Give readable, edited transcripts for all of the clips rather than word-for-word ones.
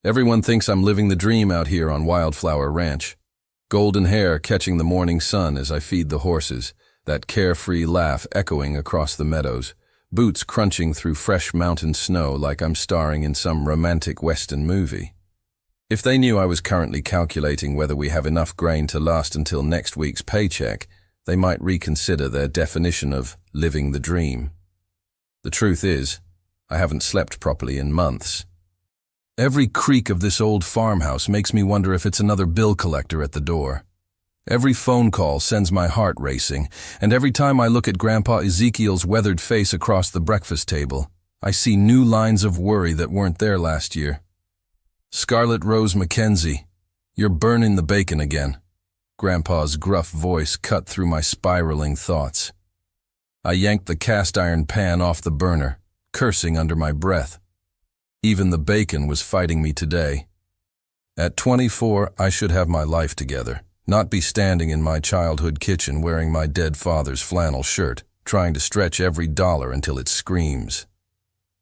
Everyone thinks I'm living the dream out here on Wildflower Ranch. Golden hair catching the morning sun as I feed the horses, that carefree laugh echoing across the meadows, boots crunching through fresh mountain snow like I'm starring in some romantic Western movie. If they knew I was currently calculating whether we have enough grain to last until next week's paycheck, they might reconsider their definition of living the dream. The truth is, I haven't slept properly in months. Every creak of this old farmhouse makes me wonder if it's another bill collector at the door. Every phone call sends my heart racing, and every time I look at Grandpa Ezekiel's weathered face across the breakfast table, I see new lines of worry that weren't there last year. Scarlett Rose Mackenzie, you're burning the bacon again. Grandpa's gruff voice cut through my spiraling thoughts. I yanked the cast iron pan off the burner, cursing under my breath. Even the bacon was fighting me today. At 24, I should have my life together, not be standing in my childhood kitchen wearing my dead father's flannel shirt, trying to stretch every dollar until it screams.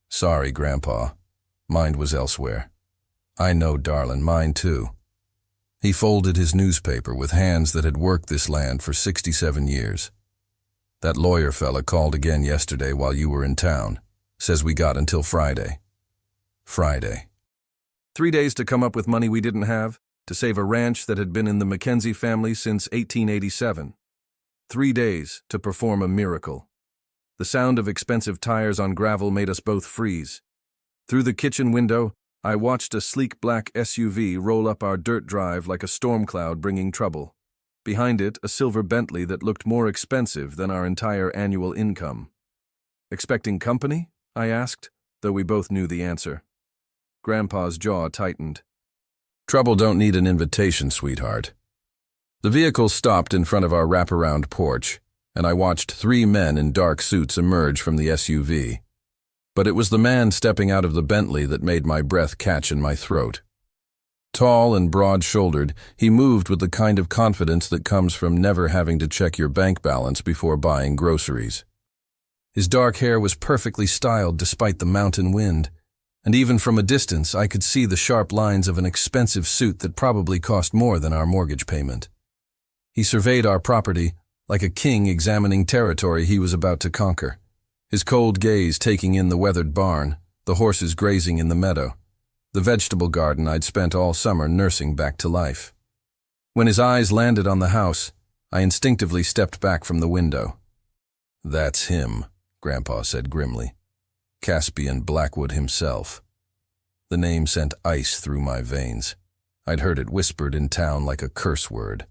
Sorry, Grandpa. Mind was elsewhere. I know, darling, mine too. He folded his newspaper with hands that had worked this land for 67 years. That lawyer fella called again yesterday while you were in town. Says we got until Friday. Friday. 3 days to come up with money we didn't have, to save a ranch that had been in the Mackenzie family since 1887. 3 days to perform a miracle. The sound of expensive tires on gravel made us both freeze. Through the kitchen window, I watched a sleek black SUV roll up our dirt drive like a storm cloud bringing trouble. Behind it, a silver Bentley that looked more expensive than our entire annual income. Expecting company? I asked, though we both knew the answer. Grandpa's jaw tightened. Trouble don't need an invitation, sweetheart. The vehicle stopped in front of our wraparound porch, and I watched 3 men in dark suits emerge from the SUV. But it was the man stepping out of the Bentley that made my breath catch in my throat. Tall and broad-shouldered, he moved with the kind of confidence that comes from never having to check your bank balance before buying groceries. His dark hair was perfectly styled despite the mountain wind, and even from a distance I could see the sharp lines of an expensive suit that probably cost more than our mortgage payment. He surveyed our property like a king examining territory he was about to conquer, his cold gaze taking in the weathered barn, the horses grazing in the meadow, the vegetable garden I'd spent all summer nursing back to life. When his eyes landed on the house, I instinctively stepped back from the window. That's him, Grandpa said grimly. Caspian Blackwood himself. The name sent ice through my veins. I'd heard it whispered in town like a curse word.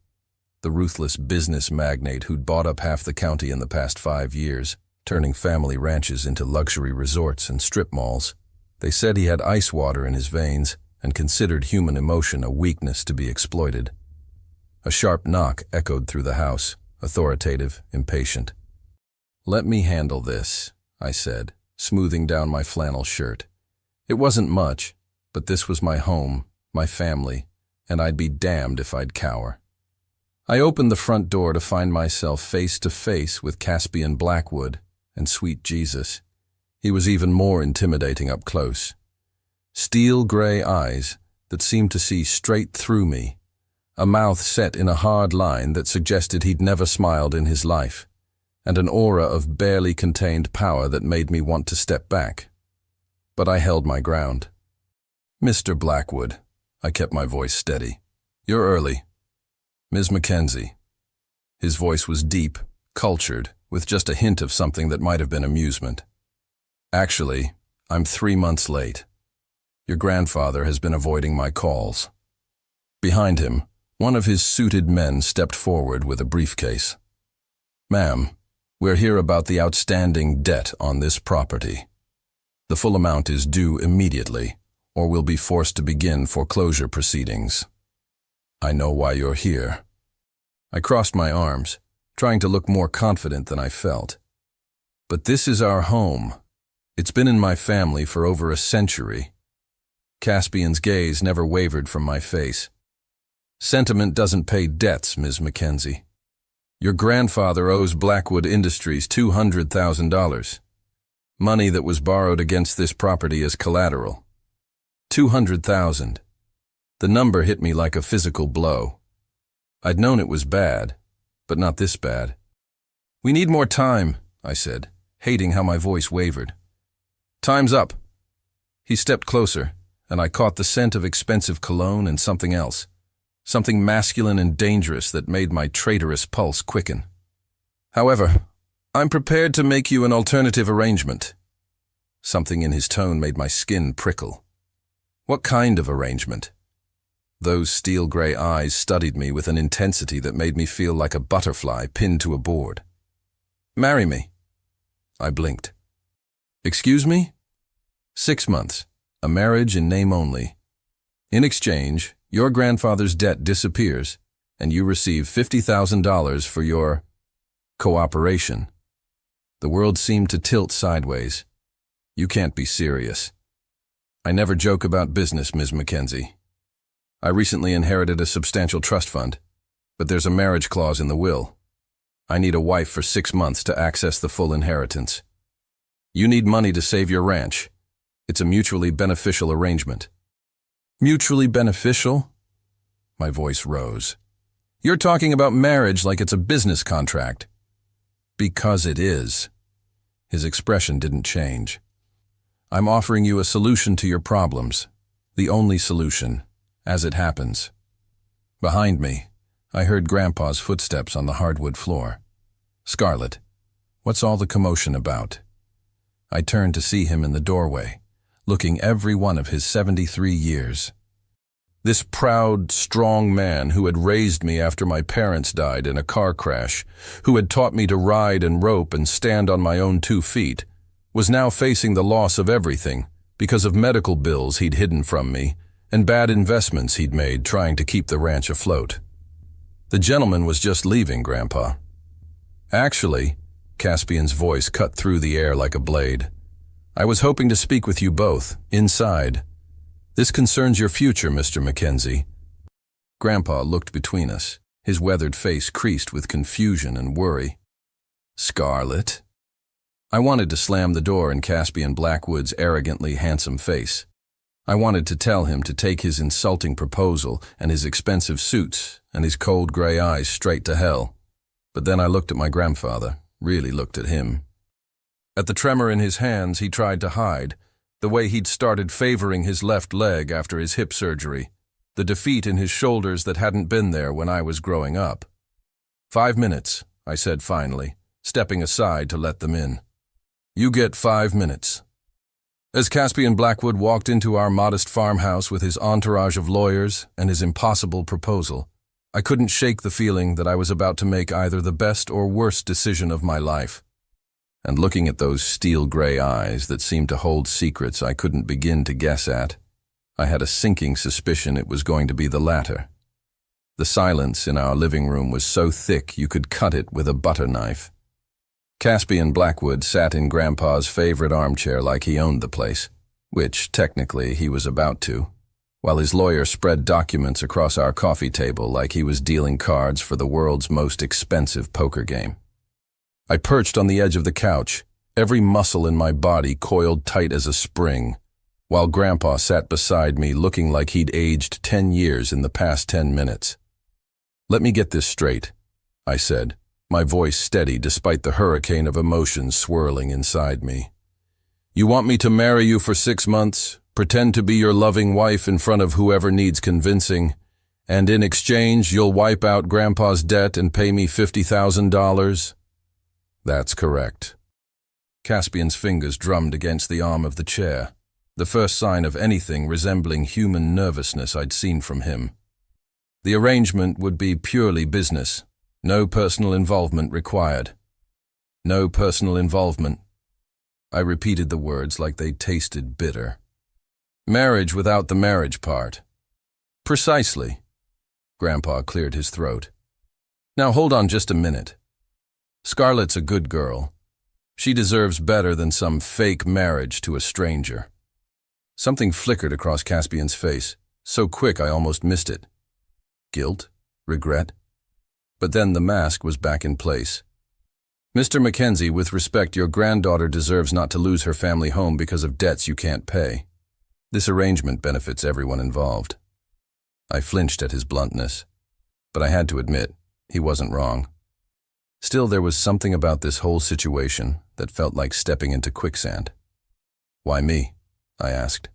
The ruthless business magnate who'd bought up half the county in the past 5 years, turning family ranches into luxury resorts and strip malls. They said he had ice water in his veins and considered human emotion a weakness to be exploited. A sharp knock echoed through the house, authoritative, impatient. Let me handle this, I said, smoothing down my flannel shirt. It wasn't much, but this was my home, my family, and I'd be damned if I'd cower. I opened the front door to find myself face to face with Caspian Blackwood and sweet Jesus. He was even more intimidating up close. Steel gray eyes that seemed to see straight through me, a mouth set in a hard line that suggested he'd never smiled in his life, and an aura of barely contained power that made me want to step back. But I held my ground. Mr. Blackwood, I kept my voice steady. You're early. Ms. Mackenzie. His voice was deep, cultured, with just a hint of something that might have been amusement. Actually, I'm 3 months late. Your grandfather has been avoiding my calls. Behind him, one of his suited men stepped forward with a briefcase. Ma'am, we're here about the outstanding debt on this property. The full amount is due immediately, or we'll be forced to begin foreclosure proceedings. I know why you're here. I crossed my arms, trying to look more confident than I felt. But this is our home. It's been in my family for over a century. Caspian's gaze never wavered from my face. Sentiment doesn't pay debts, Ms. Mackenzie. Your grandfather owes Blackwood Industries $200,000. Money that was borrowed against this property as collateral. $200,000. The number hit me like a physical blow. I'd known it was bad, but not this bad. "We need more time," I said, hating how my voice wavered. "Time's up." He stepped closer, and I caught the scent of expensive cologne and something else, something masculine and dangerous that made my traitorous pulse quicken. "However, I'm prepared to make you an alternative arrangement." Something in his tone made my skin prickle. "What kind of arrangement?" Those steel-gray eyes studied me with an intensity that made me feel like a butterfly pinned to a board. "Marry me." I blinked. "Excuse me?" 6 months, a marriage in name only. In exchange, your grandfather's debt disappears, and you receive $50,000 for your cooperation. The world seemed to tilt sideways. "You can't be serious." "I never joke about business, Ms. Mackenzie. I recently inherited a substantial trust fund, but there's a marriage clause in the will. I need a wife for 6 months to access the full inheritance. You need money to save your ranch. It's a mutually beneficial arrangement." "Mutually beneficial?" My voice rose. "You're talking about marriage like it's a business contract." "Because it is." His expression didn't change. "I'm offering you a solution to your problems. The only solution, as it happens." Behind me, I heard Grandpa's footsteps on the hardwood floor. "Scarlett, what's all the commotion about?" I turned to see him in the doorway, looking every one of his 73 years. This proud, strong man who had raised me after my parents died in a car crash, who had taught me to ride and rope and stand on my own 2 feet, was now facing the loss of everything because of medical bills he'd hidden from me and bad investments he'd made trying to keep the ranch afloat. "The gentleman was just leaving, Grandpa." "Actually," Caspian's voice cut through the air like a blade, "I was hoping to speak with you both, inside. This concerns your future, Mr. Mackenzie." Grandpa looked between us, his weathered face creased with confusion and worry. "Scarlett?" I wanted to slam the door in Caspian Blackwood's arrogantly handsome face. I wanted to tell him to take his insulting proposal and his expensive suits and his cold gray eyes straight to hell. But then I looked at my grandfather, really looked at him. At the tremor in his hands he tried to hide, the way he'd started favoring his left leg after his hip surgery, the defeat in his shoulders that hadn't been there when I was growing up. "5 minutes," I said finally, stepping aside to let them in. "You get 5 minutes." As Caspian Blackwood walked into our modest farmhouse with his entourage of lawyers and his impossible proposal, I couldn't shake the feeling that I was about to make either the best or worst decision of my life. And looking at those steel-gray eyes that seemed to hold secrets I couldn't begin to guess at, I had a sinking suspicion it was going to be the latter. The silence in our living room was so thick you could cut it with a butter knife. Caspian Blackwood sat in Grandpa's favorite armchair like he owned the place, which, technically, he was about to, while his lawyer spread documents across our coffee table like he was dealing cards for the world's most expensive poker game. I perched on the edge of the couch, every muscle in my body coiled tight as a spring, while Grandpa sat beside me looking like he'd aged 10 years in the past 10 minutes. "Let me get this straight," I said, my voice steady despite the hurricane of emotions swirling inside me. "You want me to marry you for 6 months, pretend to be your loving wife in front of whoever needs convincing, and in exchange you'll wipe out Grandpa's debt and pay me $50,000? "That's correct." Caspian's fingers drummed against the arm of the chair, the first sign of anything resembling human nervousness I'd seen from him. "The arrangement would be purely business. No personal involvement required." "No personal involvement." I repeated the words like they tasted bitter. "Marriage without the marriage part." "Precisely." Grandpa cleared his throat. "Now hold on just a minute. Scarlett's a good girl. She deserves better than some fake marriage to a stranger." Something flickered across Caspian's face, so quick I almost missed it. Guilt? Regret? But then the mask was back in place. "Mr. Mackenzie, with respect, your granddaughter deserves not to lose her family home because of debts you can't pay." This arrangement benefits everyone involved. I flinched at his bluntness, but I had to admit, he wasn't wrong. Still, there was something about this whole situation that felt like stepping into quicksand. "Why me?" I asked.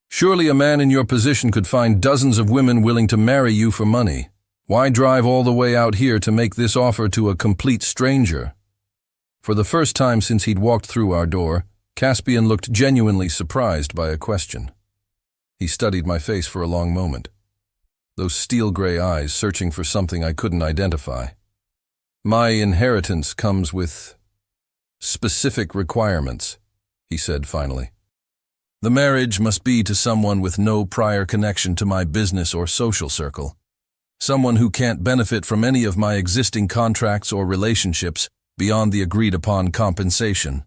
"Surely a man in your position could find dozens of women willing to marry you for money. Why drive all the way out here to make this offer to a complete stranger?" For the first time since he'd walked through our door, Caspian looked genuinely surprised by a question. He studied my face for a long moment, those steel-gray eyes searching for something I couldn't identify. "My inheritance comes with specific requirements," he said finally. "The marriage must be to someone with no prior connection to my business or social circle. Someone who can't benefit from any of my existing contracts or relationships beyond the agreed-upon compensation.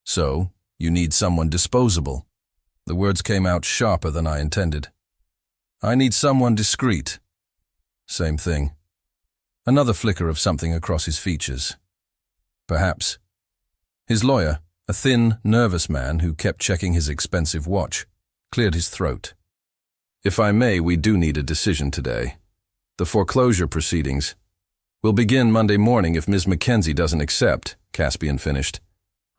So, you need someone disposable." The words came out sharper than I intended. "I need someone discreet." Same thing. Another flicker of something across his features. Perhaps. His lawyer, a thin, nervous man who kept checking his expensive watch, cleared his throat. "If I may, we do need a decision today. The foreclosure proceedings will begin Monday morning if Ms. Mackenzie doesn't accept," Caspian finished.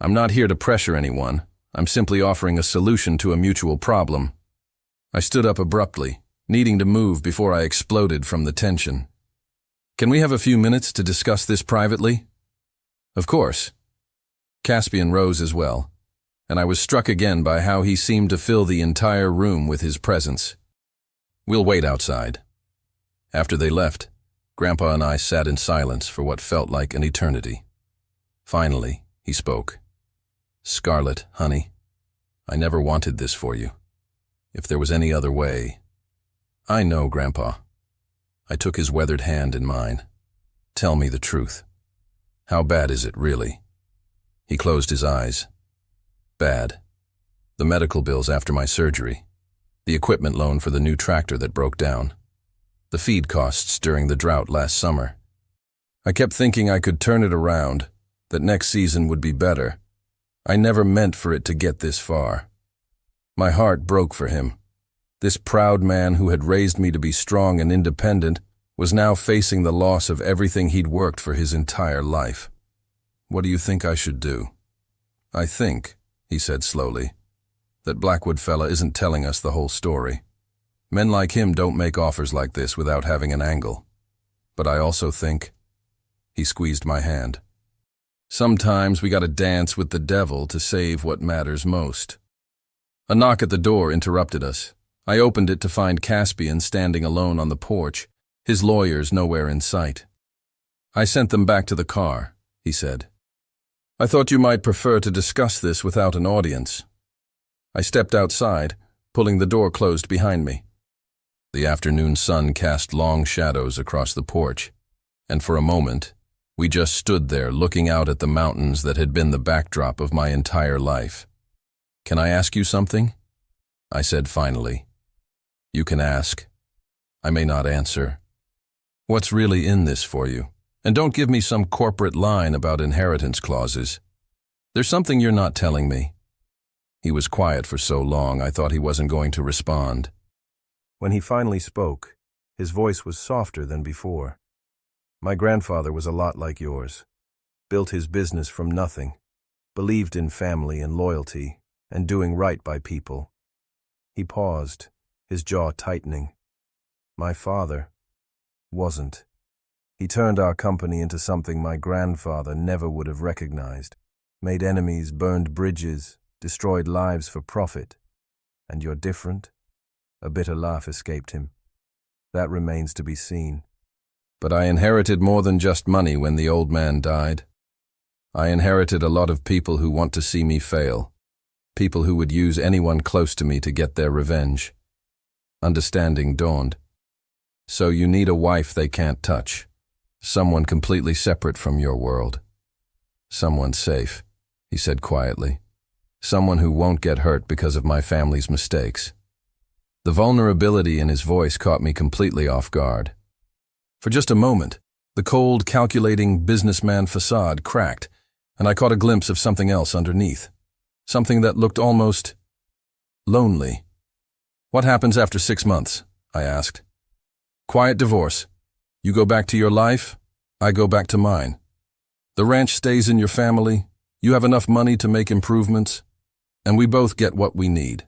"I'm not here to pressure anyone. I'm simply offering a solution to a mutual problem." I stood up abruptly, needing to move before I exploded from the tension. "Can we have a few minutes to discuss this privately?" "Of course." Caspian rose as well, and I was struck again by how he seemed to fill the entire room with his presence. "We'll wait outside." After they left, Grandpa and I sat in silence for what felt like an eternity. Finally, he spoke. "Scarlett, honey, I never wanted this for you. If there was any other way—" "I know, Grandpa." I took his weathered hand in mine. "Tell me the truth. How bad is it, really?" He closed his eyes. "Bad. The medical bills after my surgery. The equipment loan for the new tractor that broke down. The feed costs during the drought last summer. I kept thinking I could turn it around, that next season would be better. I never meant for it to get this far." My heart broke for him. This proud man who had raised me to be strong and independent was now facing the loss of everything he'd worked for his entire life. "What do you think I should do?" "I think," he said slowly, "that Blackwood fella isn't telling us the whole story. Men like him don't make offers like this without having an angle. But I also think—" He squeezed my hand. "Sometimes we gotta dance with the devil to save what matters most." A knock at the door interrupted us. I opened it to find Caspian standing alone on the porch, his lawyers nowhere in sight. "I sent them back to the car," he said. "I thought you might prefer to discuss this without an audience." I stepped outside, pulling the door closed behind me. The afternoon sun cast long shadows across the porch, and for a moment, we just stood there looking out at the mountains that had been the backdrop of my entire life. "Can I ask you something?" I said finally. "You can ask. I may not answer. What's really in this for you? And don't give me some corporate line about inheritance clauses. There's something you're not telling me." He was quiet for so long I thought he wasn't going to respond. When he finally spoke, his voice was softer than before. "My grandfather was a lot like yours. Built his business from nothing. Believed in family and loyalty, and doing right by people." He paused, his jaw tightening. "My father wasn't. He turned our company into something my grandfather never would have recognized. Made enemies, burned bridges, destroyed lives for profit. And you're different?" A bitter laugh escaped him. "That remains to be seen. But I inherited more than just money when the old man died. I inherited a lot of people who want to see me fail. People who would use anyone close to me to get their revenge." Understanding dawned. "So you need a wife they can't touch. Someone completely separate from your world. Someone safe," he said quietly. "Someone who won't get hurt because of my family's mistakes." The vulnerability in his voice caught me completely off guard. For just a moment, the cold, calculating businessman facade cracked, and I caught a glimpse of something else underneath. Something that looked almost Lonely. What happens after 6 months? I asked. Quiet divorce. You go back to your life, I go back to mine. The ranch stays in your family, you have enough money to make improvements, and we both get what we need.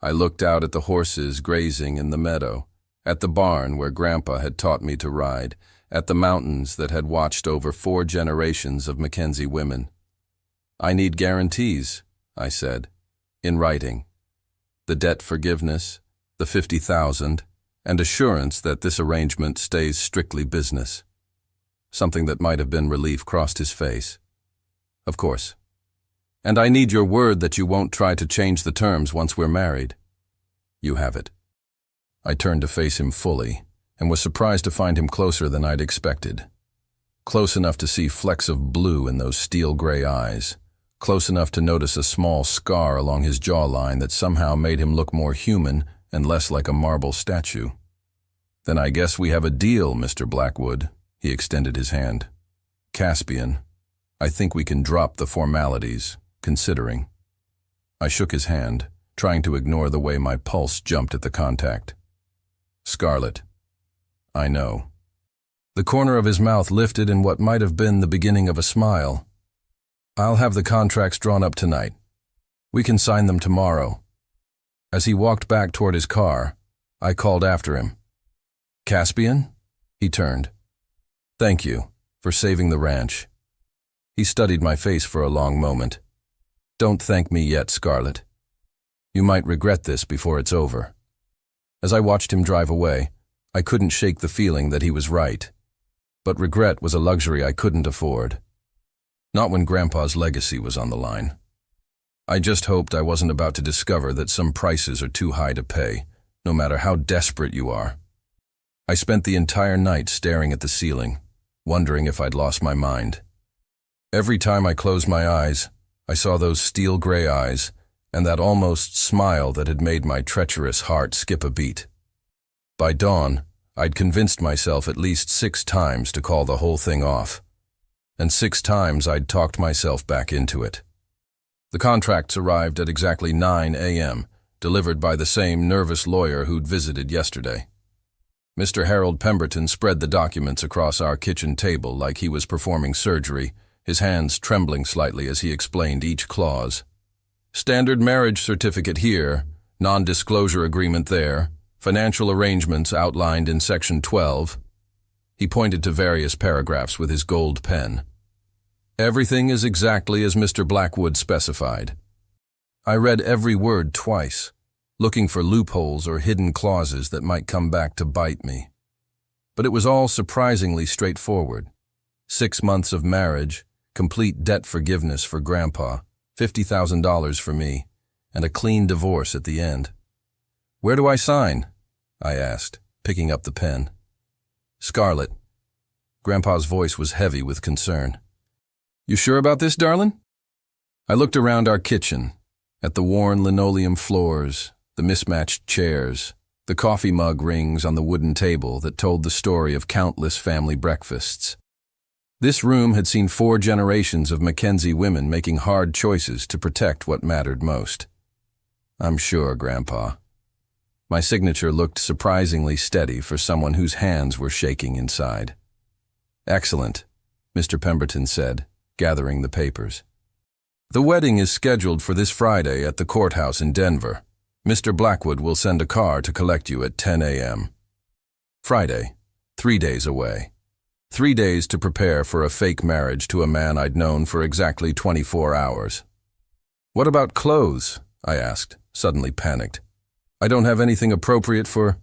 I looked out at the horses grazing in the meadow, at the barn where Grandpa had taught me to ride, at the mountains that had watched over 4 generations of Mackenzie women. I need guarantees, I said, in writing. The debt forgiveness, the $50,000, and assurance that this arrangement stays strictly business. Something that might have been relief crossed his face. Of course. And I need your word that you won't try to change the terms once we're married. You have it. I turned to face him fully, and was surprised to find him closer than I'd expected. Close enough to see flecks of blue in those steel-gray eyes. Close enough to notice a small scar along his jawline that somehow made him look more human and less like a marble statue. Then I guess we have a deal, Mr. Blackwood. He extended his hand. Caspian, I think we can drop the formalities, considering. I shook his hand, trying to ignore the way my pulse jumped at the contact. Scarlett, I know. The corner of his mouth lifted in what might have been the beginning of a smile. I'll have the contracts drawn up tonight. We can sign them tomorrow. As he walked back toward his car, I called after him. Caspian? He turned. Thank you for saving the ranch. He studied my face for a long moment. Don't thank me yet, Scarlett. You might regret this before it's over. As I watched him drive away, I couldn't shake the feeling that he was right. But regret was a luxury I couldn't afford. Not when Grandpa's legacy was on the line. I just hoped I wasn't about to discover that some prices are too high to pay, no matter how desperate you are. I spent the entire night staring at the ceiling, wondering if I'd lost my mind. Every time I closed my eyes, I saw those steel-gray eyes and that almost smile that had made my treacherous heart skip a beat. By dawn, I'd convinced myself at least 6 times to call the whole thing off. And 6 times I'd talked myself back into it. The contracts arrived at exactly 9 a.m., delivered by the same nervous lawyer who'd visited yesterday. Mr. Harold Pemberton spread the documents across our kitchen table like he was performing surgery, his hands trembling slightly as he explained each clause. Standard marriage certificate here, non-disclosure agreement there, financial arrangements outlined in Section 12. He pointed to various paragraphs with his gold pen. Everything is exactly as Mr. Blackwood specified. I read every word twice, looking for loopholes or hidden clauses that might come back to bite me. But it was all surprisingly straightforward. 6 months of marriage, complete debt forgiveness for Grandpa, $50,000 for me, and a clean divorce at the end. Where do I sign? I asked, picking up the pen. Scarlett. Grandpa's voice was heavy with concern. You sure about this, darling? I looked around our kitchen, at the worn linoleum floors, the mismatched chairs, the coffee mug rings on the wooden table that told the story of countless family breakfasts. This room had seen 4 generations of Mackenzie women making hard choices to protect what mattered most. I'm sure, Grandpa. My signature looked surprisingly steady for someone whose hands were shaking inside. Excellent, Mr. Pemberton said, gathering the papers. The wedding is scheduled for this Friday at the courthouse in Denver. Mr. Blackwood will send a car to collect you at 10 a.m. Friday, 3 days away. 3 days to prepare for a fake marriage to a man I'd known for exactly 24 hours. What about clothes? I asked, suddenly panicked. I don't have anything appropriate for...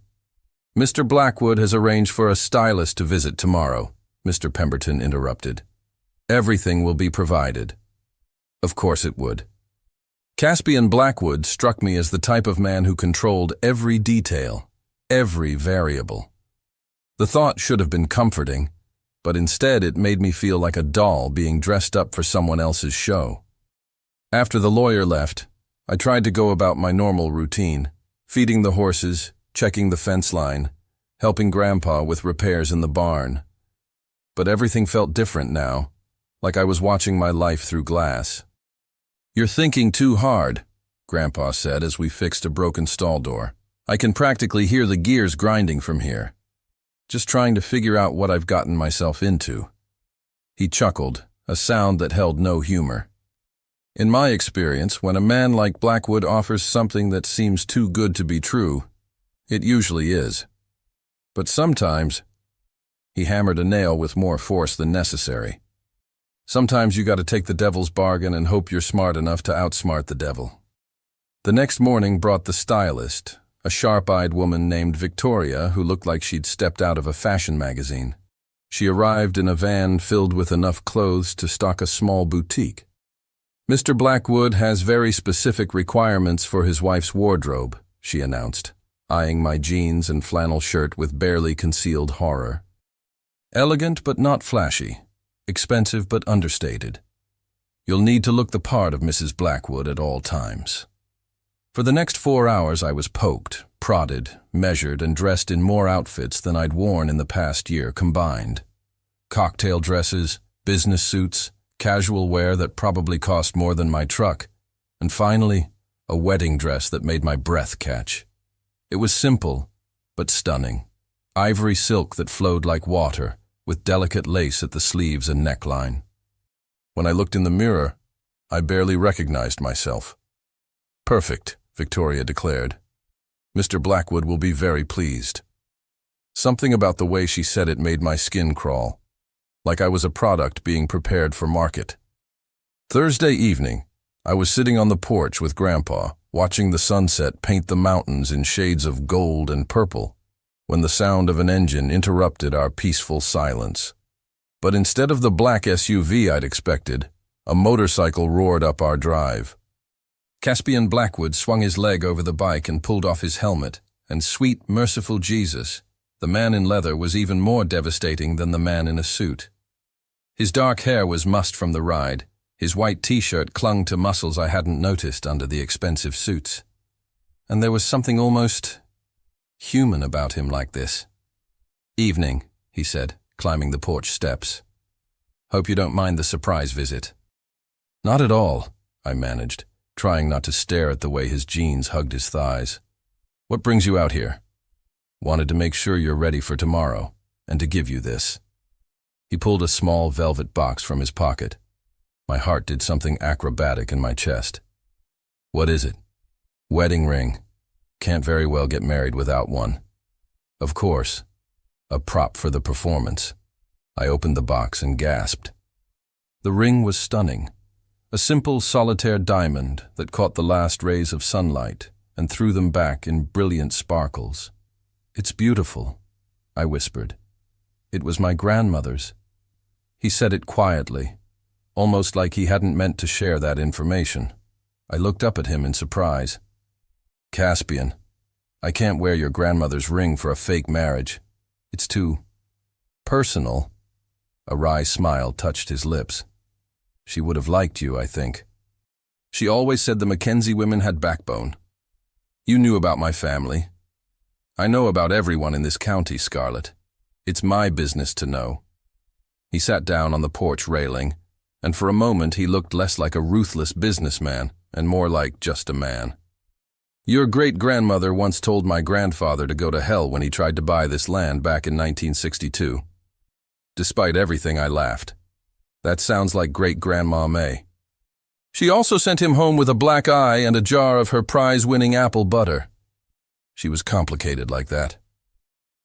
Mr. Blackwood has arranged for a stylist to visit tomorrow, Mr. Pemberton interrupted. Everything will be provided. Of course it would. Caspian Blackwood struck me as the type of man who controlled every detail, every variable. The thought should have been comforting, but instead it made me feel like a doll being dressed up for someone else's show. After the lawyer left, I tried to go about my normal routine, feeding the horses, checking the fence line, helping Grandpa with repairs in the barn. But everything felt different now, like I was watching my life through glass. You're thinking too hard, Grandpa said as we fixed a broken stall door. I can practically hear the gears grinding from here. Just trying to figure out what I've gotten myself into. He chuckled, a sound that held no humor. In my experience, when a man like Blackwood offers something that seems too good to be true, it usually is. But sometimes, he hammered a nail with more force than necessary. Sometimes you gotta take the devil's bargain and hope you're smart enough to outsmart the devil. The next morning brought the stylist, a sharp-eyed woman named Victoria who looked like she'd stepped out of a fashion magazine. She arrived in a van filled with enough clothes to stock a small boutique. Mr. Blackwood has very specific requirements for his wife's wardrobe, she announced, eyeing my jeans and flannel shirt with barely concealed horror. Elegant but not flashy, expensive but understated. You'll need to look the part of Mrs. Blackwood at all times. For the next 4 hours I was poked, prodded, measured, and dressed in more outfits than I'd worn in the past year combined. Cocktail dresses, business suits, casual wear that probably cost more than my truck, and finally, a wedding dress that made my breath catch. It was simple, but stunning. Ivory silk that flowed like water, with delicate lace at the sleeves and neckline. When I looked in the mirror, I barely recognized myself. Perfect, Victoria declared. Mr. Blackwood will be very pleased. Something about the way she said it made my skin crawl, like I was a product being prepared for market. Thursday evening, I was sitting on the porch with Grandpa, watching the sunset paint the mountains in shades of gold and purple, when the sound of an engine interrupted our peaceful silence. But instead of the black SUV I'd expected, a motorcycle roared up our drive. Caspian Blackwood swung his leg over the bike and pulled off his helmet, and sweet, merciful Jesus, the man in leather was even more devastating than the man in a suit. His dark hair was mussed from the ride. His white t-shirt clung to muscles I hadn't noticed under the expensive suits. And there was something almost human about him like this. "Evening," he said, climbing the porch steps. "Hope you don't mind the surprise visit." "Not at all," I managed, trying not to stare at the way his jeans hugged his thighs. "What brings you out here?" "Wanted to make sure you're ready for tomorrow, and to give you this." He pulled a small velvet box from his pocket. My heart did something acrobatic in my chest. "What is it?" "Wedding ring. Can't very well get married without one." "Of course. A prop for the performance." I opened the box and gasped. The ring was stunning. A simple solitaire diamond that caught the last rays of sunlight and threw them back in brilliant sparkles. "It's beautiful," I whispered. "It was my grandmother's." He said it quietly, almost like he hadn't meant to share that information. I looked up at him in surprise. "Caspian, I can't wear your grandmother's ring for a fake marriage. It's too personal." A wry smile touched his lips. "She would have liked you, I think. She always said the Mackenzie women had backbone. You knew about my family. I know about everyone in this county, Scarlett. It's my business to know." He sat down on the porch railing, and for a moment he looked less like a ruthless businessman and more like just a man. "Your great-grandmother once told my grandfather to go to hell when he tried to buy this land back in 1962. Despite everything, I laughed. That sounds like great-grandma May. She also sent him home with a black eye and a jar of her prize-winning apple butter. She was complicated like that."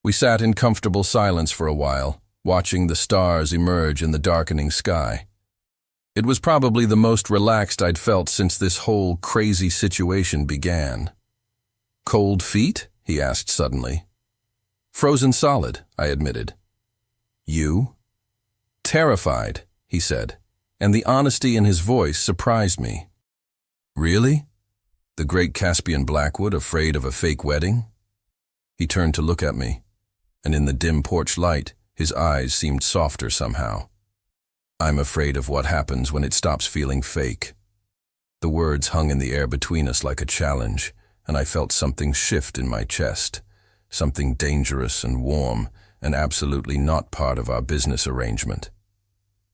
We sat in comfortable silence for a while, watching the stars emerge in the darkening sky. It was probably the most relaxed I'd felt since this whole crazy situation began. "Cold feet?" he asked suddenly. "Frozen solid," I admitted. "You?" "Terrified," he said, and the honesty in his voice surprised me. "Really? The great Caspian Blackwood afraid of a fake wedding?" He turned to look at me, and in the dim porch light, his eyes seemed softer somehow. "I'm afraid of what happens when it stops feeling fake." The words hung in the air between us like a challenge, and I felt something shift in my chest, something dangerous and warm, and absolutely not part of our business arrangement.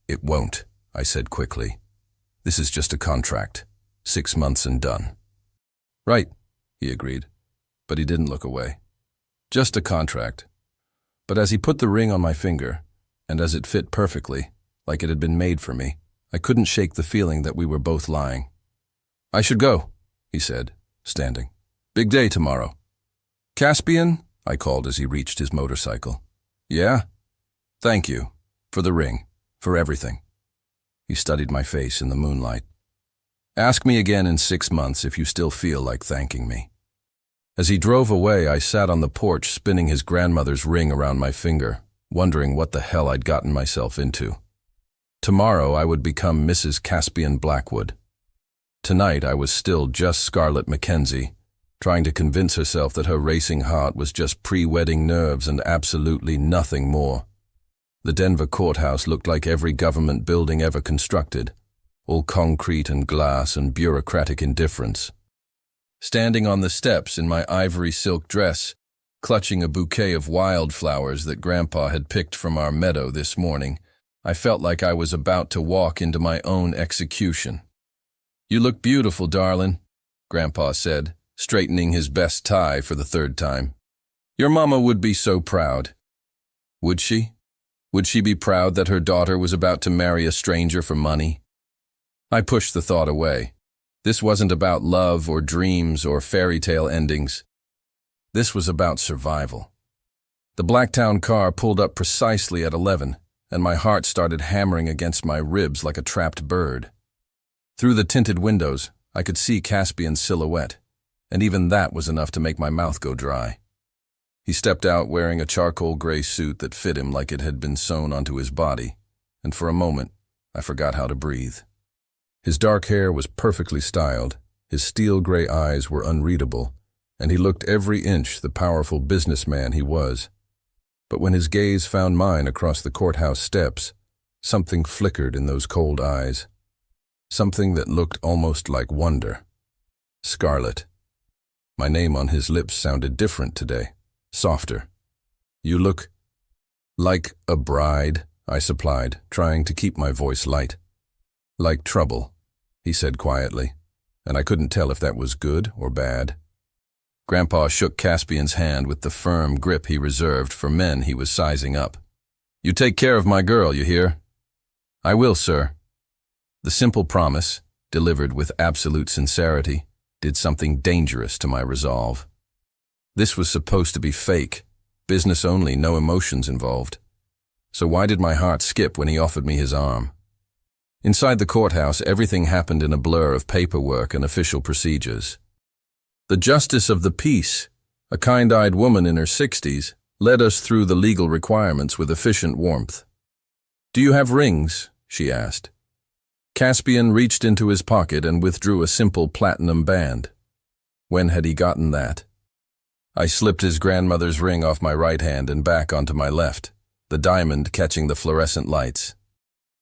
"It won't," I said quickly. "This is just a contract. 6 months and done." Right, he agreed, but he didn't look away. Just a contract. But as he put the ring on my finger, and as it fit perfectly, like it had been made for me, I couldn't shake the feeling that we were both lying. I should go, he said, standing. Big day tomorrow. Caspian? I called as he reached his motorcycle. Yeah? Thank you. For the ring. For everything. He studied my face in the moonlight. Ask me again in 6 months if you still feel like thanking me. As he drove away, I sat on the porch spinning his grandmother's ring around my finger, wondering what the hell I'd gotten myself into. Tomorrow I would become Mrs. Caspian Blackwood. Tonight I was still just Scarlett Mackenzie, trying to convince herself that her racing heart was just pre-wedding nerves and absolutely nothing more. The Denver courthouse looked like every government building ever constructed, all concrete and glass and bureaucratic indifference. Standing on the steps in my ivory silk dress, clutching a bouquet of wildflowers that Grandpa had picked from our meadow this morning, I felt like I was about to walk into my own execution. You look beautiful, darling, Grandpa said, straightening his best tie for the 3rd time. Your mama would be so proud. Would she? Would she be proud that her daughter was about to marry a stranger for money? I pushed the thought away. This wasn't about love or dreams or fairy tale endings. This was about survival. The Blacktown car pulled up precisely at 11, and my heart started hammering against my ribs like a trapped bird. Through the tinted windows, I could see Caspian's silhouette, and even that was enough to make my mouth go dry. He stepped out wearing a charcoal gray suit that fit him like it had been sewn onto his body, and for a moment, I forgot how to breathe. His dark hair was perfectly styled, his steel gray eyes were unreadable, and he looked every inch the powerful businessman he was. But when his gaze found mine across the courthouse steps, something flickered in those cold eyes. Something that looked almost like wonder. Scarlett. My name on his lips sounded different today, softer. You look like a bride, I supplied, trying to keep my voice light. Like trouble, he said quietly, and I couldn't tell if that was good or bad. Grandpa shook Caspian's hand with the firm grip he reserved for men he was sizing up. You take care of my girl, you hear? I will, sir. The simple promise, delivered with absolute sincerity, did something dangerous to my resolve. This was supposed to be fake, business only, no emotions involved. So why did my heart skip when he offered me his arm? Inside the courthouse, everything happened in a blur of paperwork and official procedures. The justice of the peace, a kind-eyed woman in her 60s, led us through the legal requirements with efficient warmth. Do you have rings? She asked. Caspian reached into his pocket and withdrew a simple platinum band. When had he gotten that? I slipped his grandmother's ring off my right hand and back onto my left, the diamond catching the fluorescent lights.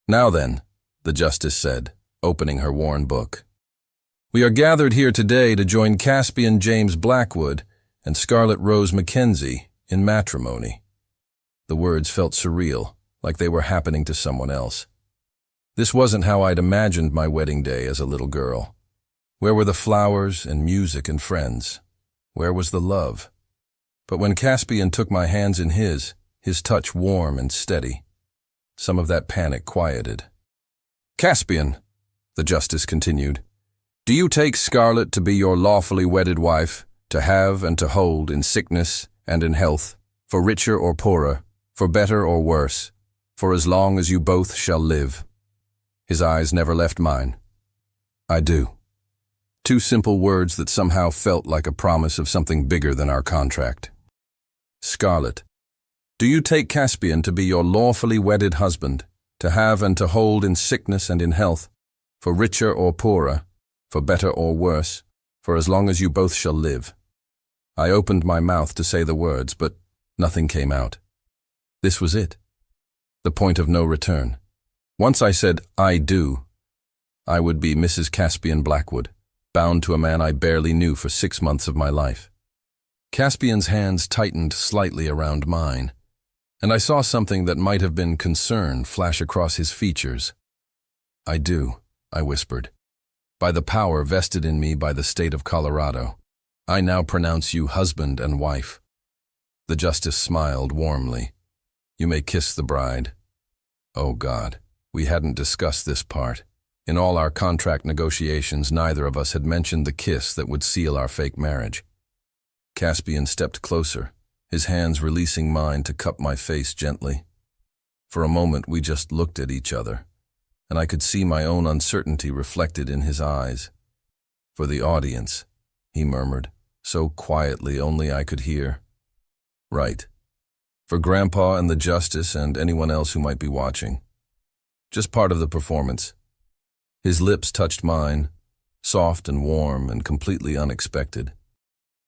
Now then, the justice said, opening her worn book. We are gathered here today to join Caspian James Blackwood and Scarlett Rose Mackenzie in matrimony. The words felt surreal, like they were happening to someone else. This wasn't how I'd imagined my wedding day as a little girl. Where were the flowers and music and friends? Where was the love? But when Caspian took my hands in his touch warm and steady, some of that panic quieted. Caspian, the justice continued, do you take Scarlett to be your lawfully wedded wife, to have and to hold in sickness and in health, for richer or poorer, for better or worse, for as long as you both shall live? His eyes never left mine. I do. 2 simple words that somehow felt like a promise of something bigger than our contract. Scarlett, do you take Caspian to be your lawfully wedded husband, to have and to hold in sickness and in health, for richer or poorer, for better or worse, for as long as you both shall live? I opened my mouth to say the words, but nothing came out. This was it. The point of no return. Once I said, I do, I would be Mrs. Caspian Blackwood, bound to a man I barely knew for 6 months of my life. Caspian's hands tightened slightly around mine, and I saw something that might have been concern flash across his features. I do, I whispered. By the power vested in me by the state of Colorado, I now pronounce you husband and wife." The justice smiled warmly. "You may kiss the bride." Oh God, we hadn't discussed this part. In all our contract negotiations, neither of us had mentioned the kiss that would seal our fake marriage. Caspian stepped closer, his hands releasing mine to cup my face gently. For a moment we just looked at each other, and I could see my own uncertainty reflected in his eyes. "For the audience," he murmured, so quietly only I could hear. "Right. For Grandpa and the Justice and anyone else who might be watching. Just part of the performance." His lips touched mine, soft and warm and completely unexpected.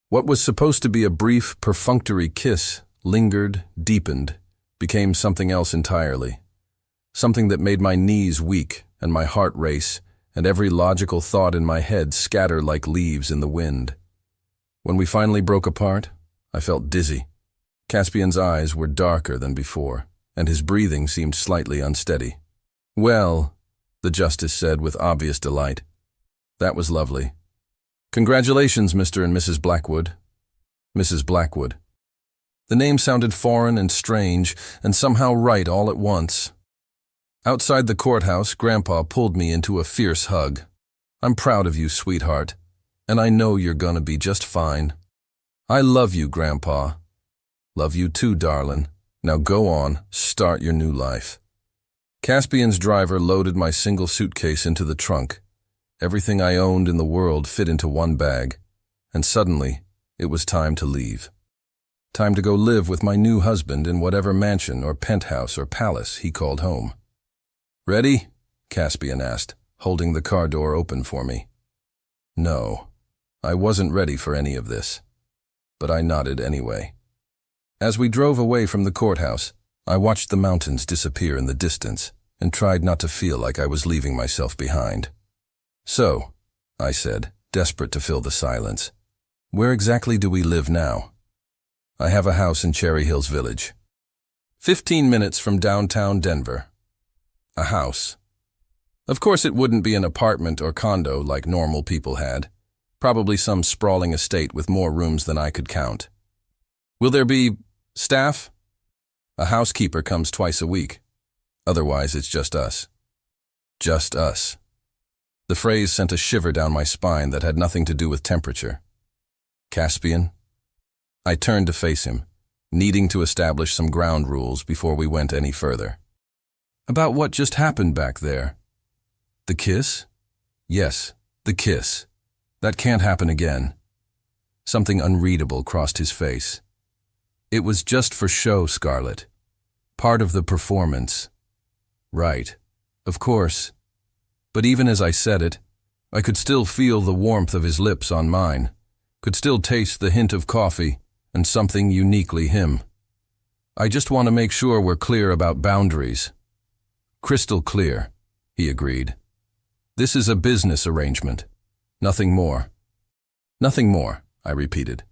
What was supposed to be a brief, perfunctory kiss lingered, deepened, became something else entirely. Something that made my knees weak and my heart race and every logical thought in my head scatter like leaves in the wind. When we finally broke apart, I felt dizzy. Caspian's eyes were darker than before, and his breathing seemed slightly unsteady. "Well," the justice said with obvious delight, "that was lovely. Congratulations, Mr. and Mrs. Blackwood." Mrs. Blackwood. The name sounded foreign and strange, and somehow right all at once. Outside the courthouse, Grandpa pulled me into a fierce hug. "I'm proud of you, sweetheart, and I know you're gonna be just fine. I love you, Grandpa." "Love you too, darling. Now go on, start your new life." Caspian's driver loaded my single suitcase into the trunk. Everything I owned in the world fit into one bag, and suddenly it was time to leave. Time to go live with my new husband in whatever mansion or penthouse or palace he called home. "Ready?" Caspian asked, holding the car door open for me. No, I wasn't ready for any of this, but I nodded anyway. As we drove away from the courthouse, I watched the mountains disappear in the distance and tried not to feel like I was leaving myself behind. "So," I said, desperate to fill the silence, "where exactly do we live now?" "I have a house in Cherry Hills Village. 15 minutes from downtown Denver." A house. Of course it wouldn't be an apartment or condo like normal people had. Probably some sprawling estate with more rooms than I could count. "Will there be staff?" "A housekeeper comes twice a week. Otherwise it's just us." Just us. The phrase sent a shiver down my spine that had nothing to do with temperature. "Caspian?" I turned to face him, needing to establish some ground rules before we went any further. "About what just happened back there?" "The kiss?" "Yes, the kiss. That can't happen again." Something unreadable crossed his face. "It was just for show, Scarlett. Part of the performance." "Right. Of course." But even as I said it, I could still feel the warmth of his lips on mine, could still taste the hint of coffee and something uniquely him. "I just want to make sure we're clear about boundaries." "Crystal clear," he agreed. "This is a business arrangement. Nothing more." "Nothing more," I repeated.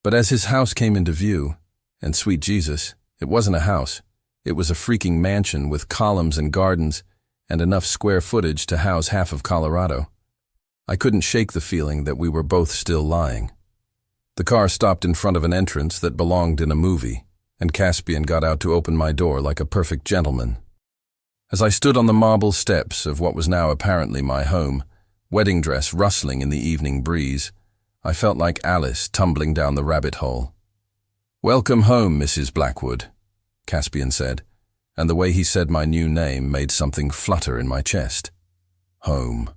But as his house came into view, and sweet Jesus, it wasn't a house, it was a freaking mansion with columns and gardens and enough square footage to house half of Colorado, I couldn't shake the feeling that we were both still lying. The car stopped in front of an entrance that belonged in a movie, and Caspian got out to open my door like a perfect gentleman. As I stood on the marble steps of what was now apparently my home, wedding dress rustling in the evening breeze, I felt like Alice tumbling down the rabbit hole. "Welcome home, Mrs. Blackwood," Caspian said, and the way he said my new name made something flutter in my chest. Home.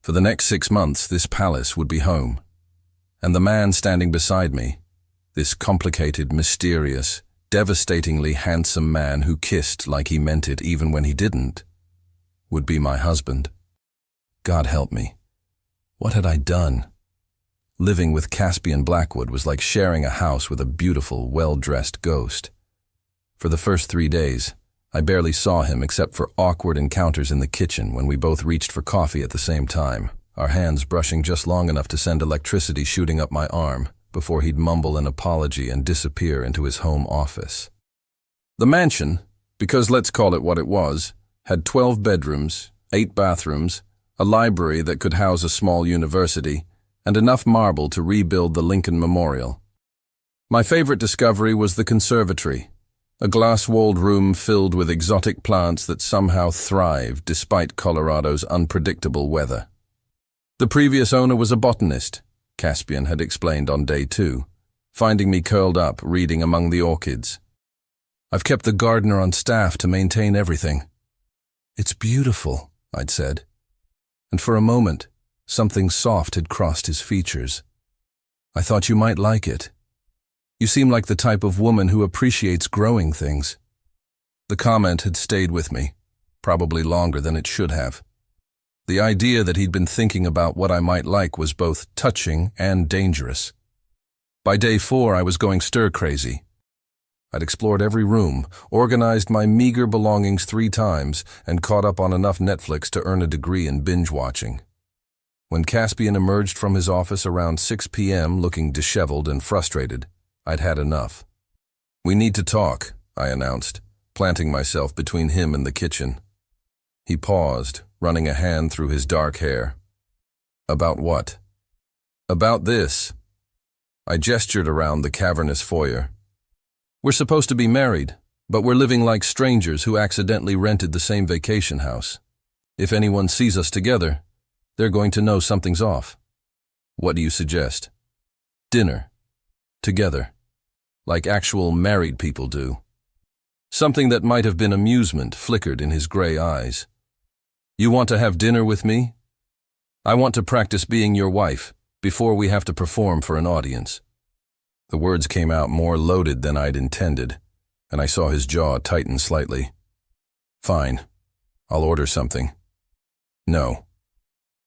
For the next 6 months, this palace would be home. And the man standing beside me, this complicated, mysterious, devastatingly handsome man who kissed like he meant it even when he didn't, would be my husband. God help me. What had I done? Living with Caspian Blackwood was like sharing a house with a beautiful, well-dressed ghost. For the first 3 days, I barely saw him except for awkward encounters in the kitchen when we both reached for coffee at the same time, our hands brushing just long enough to send electricity shooting up my arm before he'd mumble an apology and disappear into his home office. The mansion, because let's call it what it was, had 12 bedrooms, 8 bathrooms, a library that could house a small university, and enough marble to rebuild the Lincoln Memorial. My favorite discovery was the conservatory, a glass-walled room filled with exotic plants that somehow thrived despite Colorado's unpredictable weather. The previous owner was a botanist, Caspian had explained on day 2, finding me curled up reading among the orchids. I've kept the gardener on staff to maintain everything. It's beautiful, I'd said. And for a moment, something soft had crossed his features. I thought you might like it. You seem like the type of woman who appreciates growing things. The comment had stayed with me, probably longer than it should have. The idea that he'd been thinking about what I might like was both touching and dangerous. By day 4, I was going stir-crazy. I'd explored every room, organized my meager belongings 3 times, and caught up on enough Netflix to earn a degree in binge-watching. When Caspian emerged from his office around 6 p.m. looking disheveled and frustrated, I'd had enough. "We need to talk," I announced, planting myself between him and the kitchen. He paused, running a hand through his dark hair. "About what?" "About this." I gestured around the cavernous foyer. "We're supposed to be married, but we're living like strangers who accidentally rented the same vacation house. If anyone sees us together, they're going to know something's off. What do you suggest?" "Dinner. Together. Like actual married people do." Something that might have been amusement flickered in his gray eyes. "You want to have dinner with me? I want to practice being your wife before we have to perform for an audience." The words came out more loaded than I'd intended, and I saw his jaw tighten slightly. "Fine. I'll order something." "No."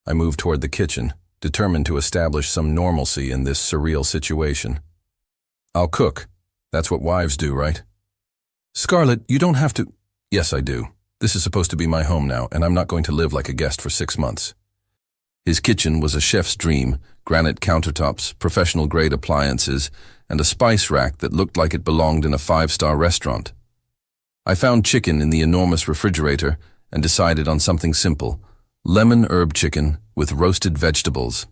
I moved toward the kitchen, determined to establish some normalcy in this surreal situation. "I'll cook. That's what wives do, right?" "Scarlett, you don't have to—" "Yes, I do. This is supposed to be my home now, and I'm not going to live like a guest for 6 months." His kitchen was a chef's dream, granite countertops, professional-grade appliances, and a spice rack that looked like it belonged in a 5-star restaurant. I found chicken in the enormous refrigerator and decided on something simple: lemon herb chicken with roasted vegetables.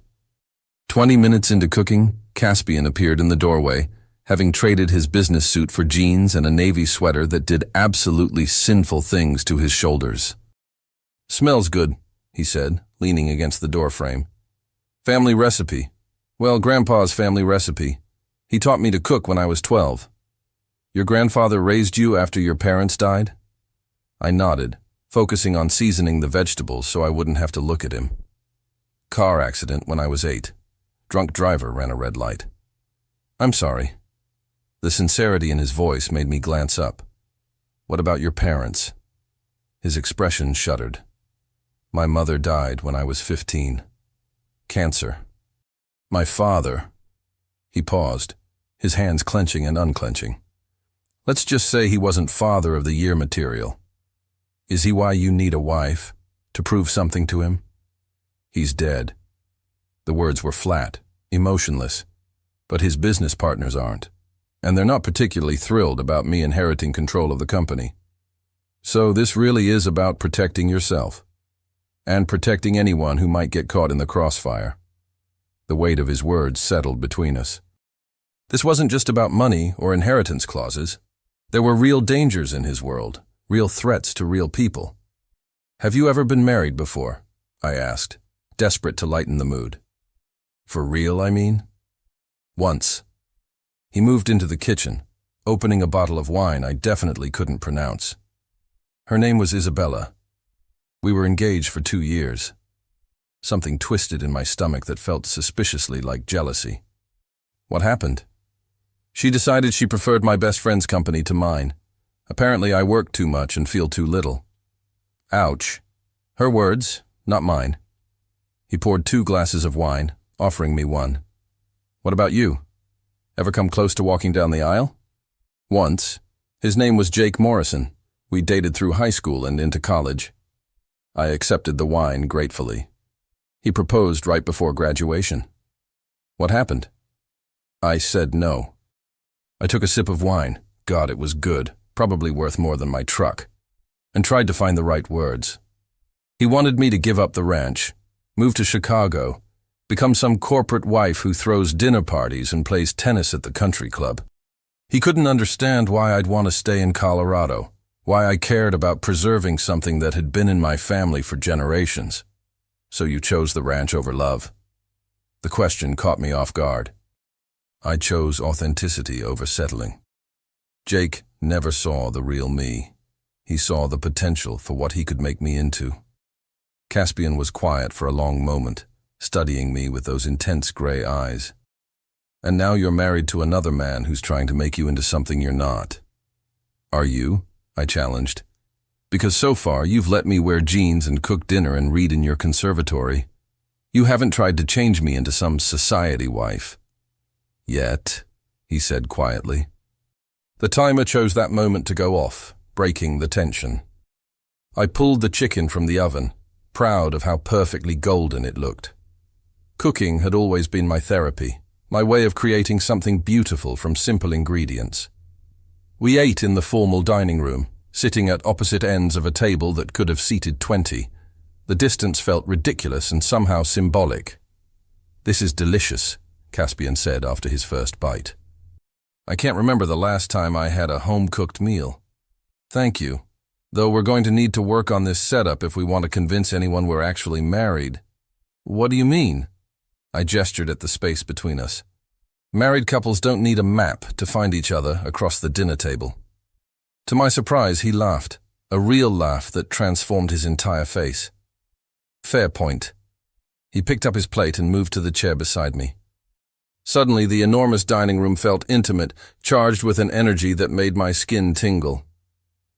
20 minutes into cooking, Caspian appeared in the doorway, having traded his business suit for jeans and a navy sweater that did absolutely sinful things to his shoulders. "Smells good," he said, leaning against the doorframe. "Family recipe. Well, Grandpa's family recipe. He taught me to cook when I was 12. Your grandfather raised you after your parents died?" I nodded, focusing on seasoning the vegetables so I wouldn't have to look at him. "Car accident when I was 8. Drunk driver ran a red light." "I'm sorry." The sincerity in his voice made me glance up. "What about your parents?" His expression shuddered. "My mother died when I was 15. Cancer. My father—" He paused, his hands clenching and unclenching. "Let's just say he wasn't father of the year material. Is he why you need a wife? To prove something to him?" "He's dead." The words were flat, emotionless, but his business partners aren't, and they're not particularly thrilled about me inheriting control of the company. So this really is about protecting yourself, and protecting anyone who might get caught in the crossfire. The weight of his words settled between us. This wasn't just about money or inheritance clauses. There were real dangers in his world, real threats to real people. "Have you ever been married before?" I asked, desperate to lighten the mood. "For real, I mean?" "Once." He moved into the kitchen, opening a bottle of wine I definitely couldn't pronounce. "Her name was Isabella. We were engaged for 2 years. Something twisted in my stomach that felt suspiciously like jealousy. "What happened?" "She decided she preferred my best friend's company to mine. Apparently I work too much and feel too little." "Ouch." Her words, not mine. He poured 2 glasses of wine, offering me one. "What about you? Ever come close to walking down the aisle?" "Once. His name was Jake Morrison. We dated through high school and into college." I accepted the wine gratefully. "He proposed right before graduation." "What happened?" I said no. I took a sip of wine. God, it was good, probably worth more than my truck, and tried to find the right words. He wanted me to give up the ranch, move to Chicago, become some corporate wife who throws dinner parties and plays tennis at the country club. He couldn't understand why I'd want to stay in Colorado, why I cared about preserving something that had been in my family for generations. So you chose the ranch over love? The question caught me off guard. I chose authenticity over settling. Jake never saw the real me. He saw the potential for what he could make me into. Caspian was quiet for a long moment, studying me with those intense gray eyes. And now you're married to another man who's trying to make you into something you're not. Are you? I challenged. Because so far you've let me wear jeans and cook dinner and read in your conservatory. You haven't tried to change me into some society wife. Yet, he said quietly. The timer chose that moment to go off, breaking the tension. I pulled the chicken from the oven, proud of how perfectly golden it looked. Cooking had always been my therapy, my way of creating something beautiful from simple ingredients. We ate in the formal dining room, sitting at opposite ends of a table that could have seated 20. The distance felt ridiculous and somehow symbolic. This is delicious, Caspian said after his first bite. I can't remember the last time I had a home-cooked meal. Thank you, though we're going to need to work on this setup if we want to convince anyone we're actually married. What do you mean? I gestured at the space between us. Married couples don't need a map to find each other across the dinner table. To my surprise, he laughed, a real laugh that transformed his entire face. Fair point. He picked up his plate and moved to the chair beside me. Suddenly, the enormous dining room felt intimate, charged with an energy that made my skin tingle.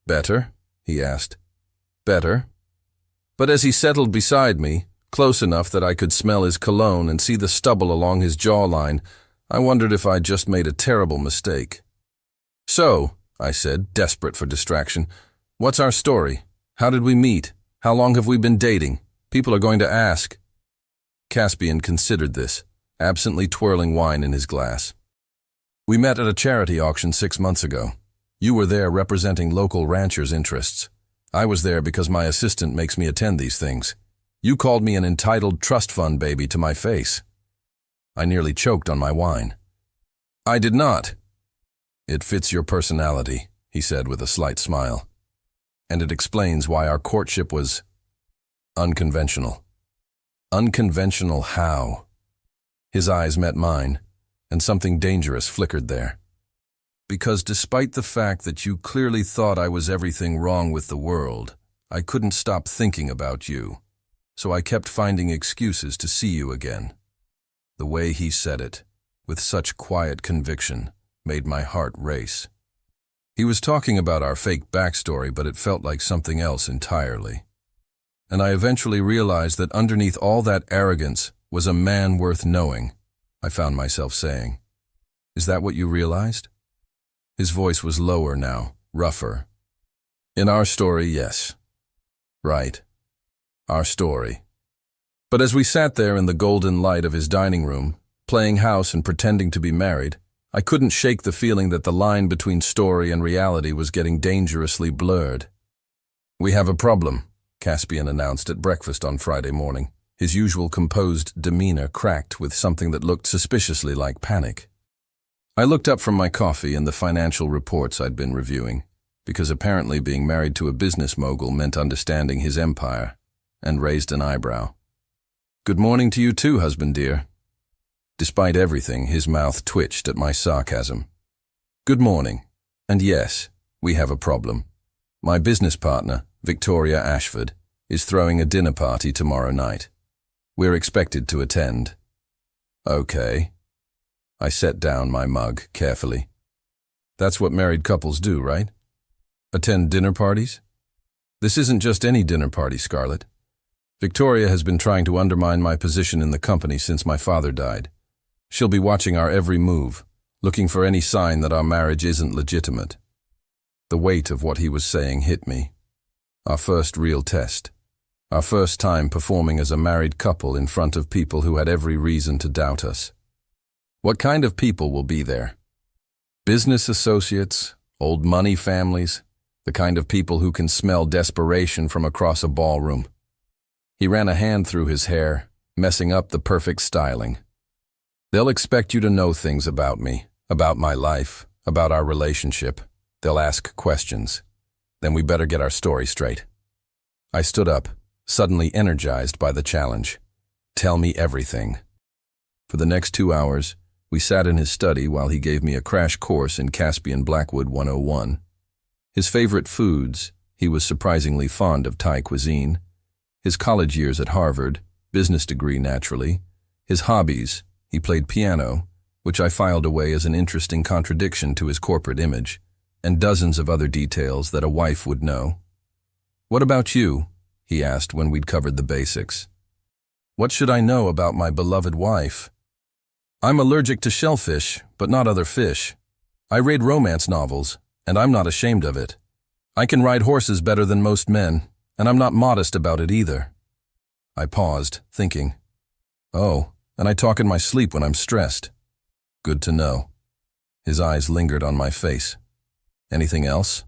Better? He asked. Better? But as he settled beside me, close enough that I could smell his cologne and see the stubble along his jawline, I wondered if I'd just made a terrible mistake. So, I said, desperate for distraction, what's our story? How did we meet? How long have we been dating? People are going to ask. Caspian considered this, absently twirling wine in his glass. We met at a charity auction 6 months ago. You were there representing local ranchers' interests. I was there because my assistant makes me attend these things. You called me an entitled trust fund baby to my face. I nearly choked on my wine. I did not. It fits your personality, he said with a slight smile. And it explains why our courtship was unconventional. Unconventional how? His eyes met mine, and something dangerous flickered there. Because despite the fact that you clearly thought I was everything wrong with the world, I couldn't stop thinking about you. So I kept finding excuses to see you again. The way he said it, with such quiet conviction, made my heart race. He was talking about our fake backstory, but it felt like something else entirely. And I eventually realized that underneath all that arrogance was a man worth knowing, I found myself saying. Is that what you realized? His voice was lower now, rougher. In our story, yes. Right. Our story. But as we sat there in the golden light of his dining room, playing house and pretending to be married, I couldn't shake the feeling that the line between story and reality was getting dangerously blurred. We have a problem, Caspian announced at breakfast on Friday morning, his usual composed demeanor cracked with something that looked suspiciously like panic. I looked up from my coffee and the financial reports I'd been reviewing, because apparently being married to a business mogul meant understanding his empire, and raised an eyebrow. Good morning to you too, husband dear. Despite everything, his mouth twitched at my sarcasm. Good morning. And yes, we have a problem. My business partner, Victoria Ashford, is throwing a dinner party tomorrow night. We're expected to attend. Okay. I set down my mug carefully. That's what married couples do, right? Attend dinner parties? This isn't just any dinner party, Scarlett. Victoria has been trying to undermine my position in the company since my father died. She'll be watching our every move, looking for any sign that our marriage isn't legitimate. The weight of what he was saying hit me. Our first real test. Our first time performing as a married couple in front of people who had every reason to doubt us. What kind of people will be there? Business associates, old money families, the kind of people who can smell desperation from across a ballroom. He ran a hand through his hair, messing up the perfect styling. They'll expect you to know things about me, about my life, about our relationship. They'll ask questions. Then we better get our story straight. I stood up, suddenly energized by the challenge. Tell me everything. For the next 2 hours, we sat in his study while he gave me a crash course in Caspian Blackwood 101. His favorite foods, he was surprisingly fond of Thai cuisine. His college years at Harvard, business degree naturally. His hobbies, he played piano, which I filed away as an interesting contradiction to his corporate image, and dozens of other details that a wife would know. What about you? He asked when we'd covered the basics. What should I know about my beloved wife? I'm allergic to shellfish, but not other fish. I read romance novels, and I'm not ashamed of it. I can ride horses better than most men, and I'm not modest about it either. I paused, thinking. Oh, and I talk in my sleep when I'm stressed. Good to know. His eyes lingered on my face. Anything else?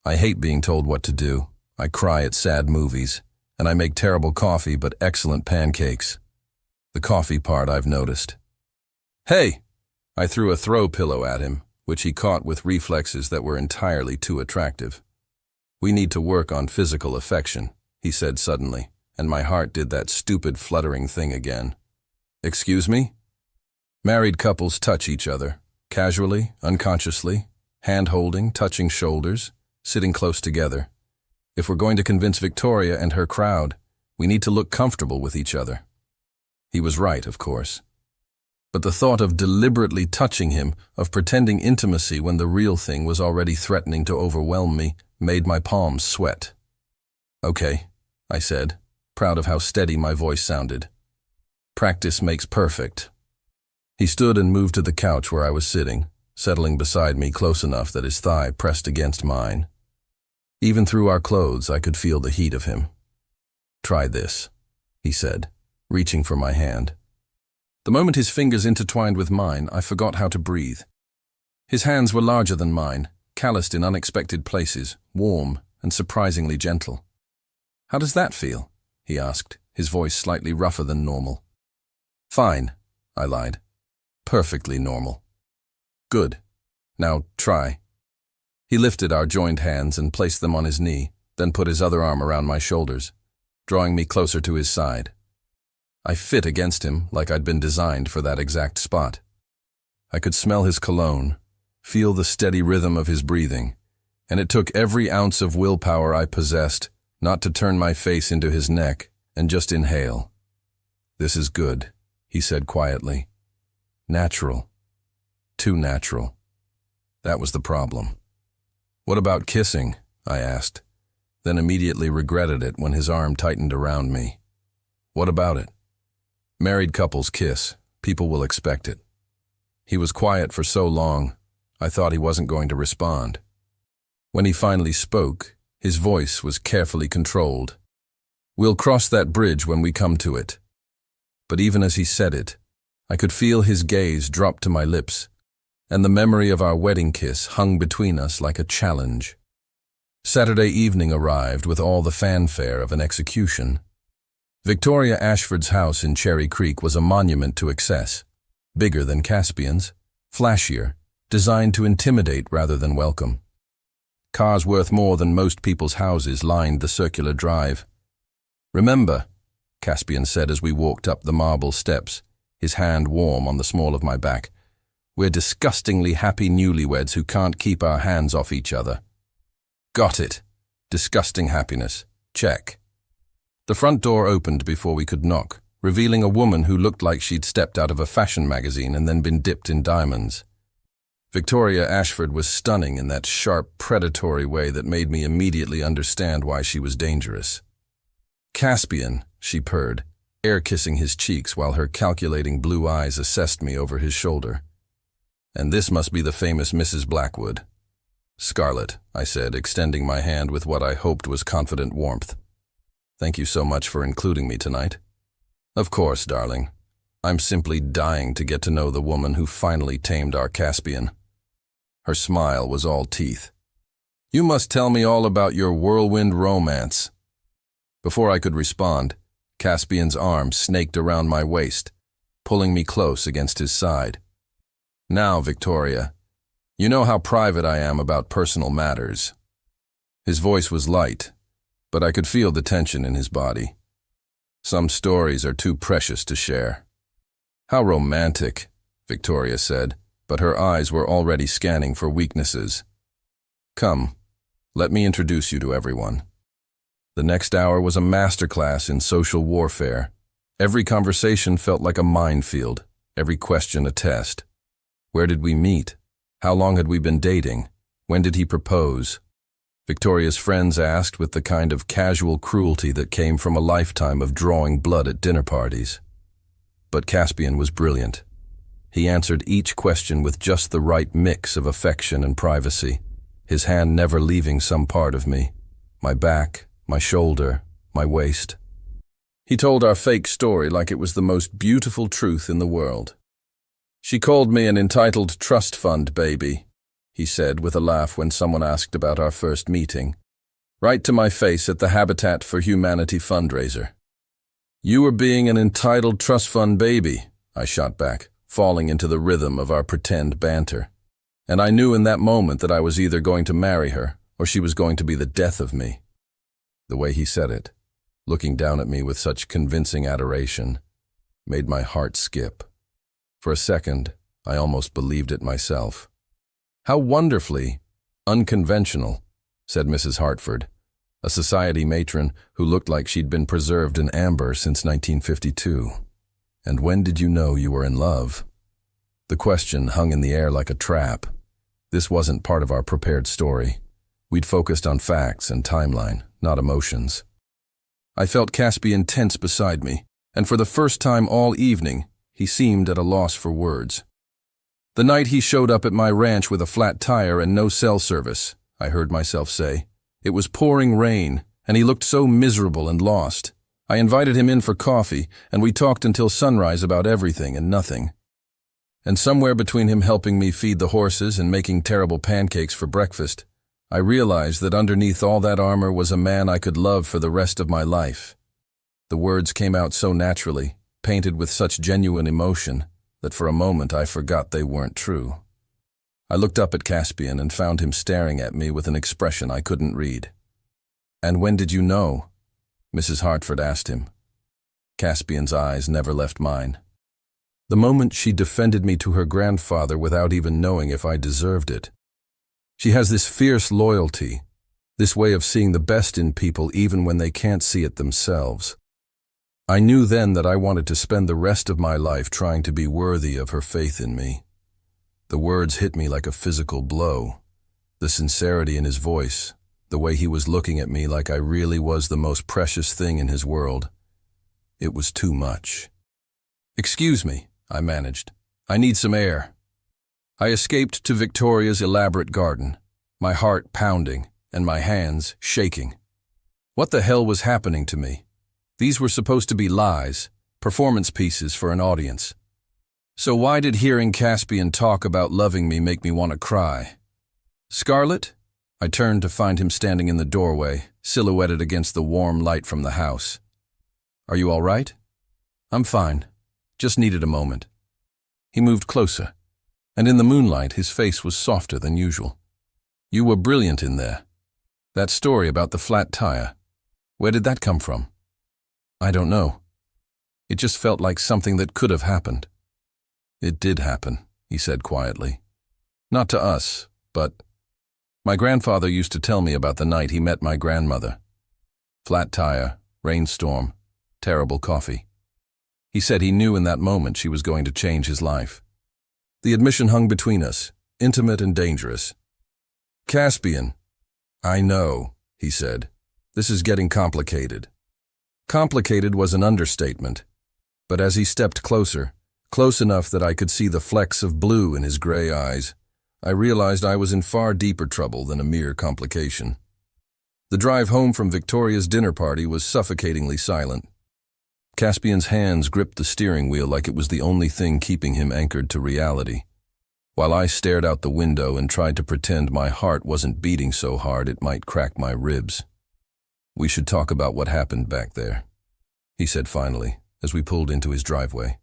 I hate being told what to do. I cry at sad movies, and I make terrible coffee but excellent pancakes. The coffee part I've noticed. Hey! I threw a throw pillow at him, which he caught with reflexes that were entirely too attractive. We need to work on physical affection, he said suddenly, and my heart did that stupid fluttering thing again. Excuse me? Married couples touch each other, casually, unconsciously, hand-holding, touching shoulders, sitting close together. If we're going to convince Victoria and her crowd, we need to look comfortable with each other. He was right, of course. But the thought of deliberately touching him, of pretending intimacy when the real thing was already threatening to overwhelm me, made my palms sweat. Okay, I said, proud of how steady my voice sounded. Practice makes perfect. He stood and moved to the couch where I was sitting, settling beside me close enough that his thigh pressed against mine. Even through our clothes, I could feel the heat of him. Try this, he said, reaching for my hand. The moment his fingers intertwined with mine, I forgot how to breathe. His hands were larger than mine, calloused in unexpected places, warm and surprisingly gentle. How does that feel? He asked, his voice slightly rougher than normal. Fine, I lied. Perfectly normal. Good. Now try. He lifted our joined hands and placed them on his knee, then put his other arm around my shoulders, drawing me closer to his side. I fit against him like I'd been designed for that exact spot. I could smell his cologne, feel the steady rhythm of his breathing, and it took every ounce of willpower I possessed not to turn my face into his neck and just inhale. This is good, he said quietly. Natural. Too natural. That was the problem. What about kissing? I asked, then immediately regretted it when his arm tightened around me. What about it? Married couples kiss. People will expect it. He was quiet for so long, I thought he wasn't going to respond. When he finally spoke, his voice was carefully controlled. We'll cross that bridge when we come to it. But even as he said it, I could feel his gaze drop to my lips, and the memory of our wedding kiss hung between us like a challenge. Saturday evening arrived with all the fanfare of an execution. Victoria Ashford's house in Cherry Creek was a monument to excess, bigger than Caspian's, flashier, designed to intimidate rather than welcome. Cars worth more than most people's houses lined the circular drive. Remember, Caspian said as we walked up the marble steps, his hand warm on the small of my back, we're disgustingly happy newlyweds who can't keep our hands off each other. Got it. Disgusting happiness. Check. The front door opened before we could knock, revealing a woman who looked like she'd stepped out of a fashion magazine and then been dipped in diamonds. Victoria Ashford was stunning in that sharp, predatory way that made me immediately understand why she was dangerous. Caspian, she purred, air-kissing his cheeks while her calculating blue eyes assessed me over his shoulder. And this must be the famous Mrs. Blackwood. Scarlett, I said, extending my hand with what I hoped was confident warmth. Thank you so much for including me tonight. Of course, darling. I'm simply dying to get to know the woman who finally tamed our Caspian. Her smile was all teeth. You must tell me all about your whirlwind romance. Before I could respond, Caspian's arm snaked around my waist, pulling me close against his side. "Now, Victoria, you know how private I am about personal matters." His voice was light, but I could feel the tension in his body. "Some stories are too precious to share." "How romantic," Victoria said, but her eyes were already scanning for weaknesses. "Come, let me introduce you to everyone." The next hour was a masterclass in social warfare. Every conversation felt like a minefield, every question a test. Where did we meet? How long had we been dating? When did he propose? Victoria's friends asked with the kind of casual cruelty that came from a lifetime of drawing blood at dinner parties. But Caspian was brilliant. He answered each question with just the right mix of affection and privacy, his hand never leaving some part of me, my back, my shoulder, my waist. He told our fake story like it was the most beautiful truth in the world. "She called me an entitled trust fund baby," he said with a laugh when someone asked about our first meeting. "Right to my face at the Habitat for Humanity fundraiser." "You were being an entitled trust fund baby," I shot back, falling into the rhythm of our pretend banter. And I knew in that moment that I was either going to marry her or she was going to be the death of me. The way he said it, looking down at me with such convincing adoration, made my heart skip. For a second, I almost believed it myself. "How wonderfully unconventional," said Mrs. Hartford, a society matron who looked like she'd been preserved in amber since 1952. "And when did you know you were in love?" The question hung in the air like a trap. This wasn't part of our prepared story. We'd focused on facts and timeline, not emotions. I felt Caspian tense beside me, and for the first time all evening, he seemed at a loss for words. "The night he showed up at my ranch with a flat tire and no cell service," I heard myself say. "It was pouring rain, and he looked so miserable and lost. I invited him in for coffee, and we talked until sunrise about everything and nothing. And somewhere between him helping me feed the horses and making terrible pancakes for breakfast, I realized that underneath all that armor was a man I could love for the rest of my life." The words came out so naturally, painted with such genuine emotion, that for a moment I forgot they weren't true. I looked up at Caspian and found him staring at me with an expression I couldn't read. "And when did you know?" Mrs. Hartford asked him. Caspian's eyes never left mine. The moment she defended me to her grandfather without even knowing if I deserved it. She has this fierce loyalty, this way of seeing the best in people even when they can't see it themselves. I knew then that I wanted to spend the rest of my life trying to be worthy of her faith in me. The words hit me like a physical blow. The sincerity in his voice, the way he was looking at me like I really was the most precious thing in his world. It was too much. "Excuse me," I managed. "I need some air." I escaped to Victoria's elaborate garden, my heart pounding and my hands shaking. What the hell was happening to me? These were supposed to be lies, performance pieces for an audience. So why did hearing Caspian talk about loving me make me want to cry? "Scarlett?" I turned to find him standing in the doorway, silhouetted against the warm light from the house. "Are you all right?" "I'm fine. Just needed a moment." He moved closer, and in the moonlight his face was softer than usual. "You were brilliant in there. That story about the flat tire, where did that come from?" "I don't know. It just felt like something that could have happened." "It did happen," he said quietly. "Not to us, but my grandfather used to tell me about the night he met my grandmother. Flat tire, rainstorm, terrible coffee. He said he knew in that moment she was going to change his life. The admission hung between us, intimate and dangerous. "Caspian." "I know," he said. "This is getting complicated." Complicated was an understatement, but as he stepped closer, close enough that I could see the flecks of blue in his gray eyes, I realized I was in far deeper trouble than a mere complication. The drive home from Victoria's dinner party was suffocatingly silent. Caspian's hands gripped the steering wheel like it was the only thing keeping him anchored to reality, while I stared out the window and tried to pretend my heart wasn't beating so hard it might crack my ribs. "We should talk about what happened back there," he said finally, as we pulled into his driveway.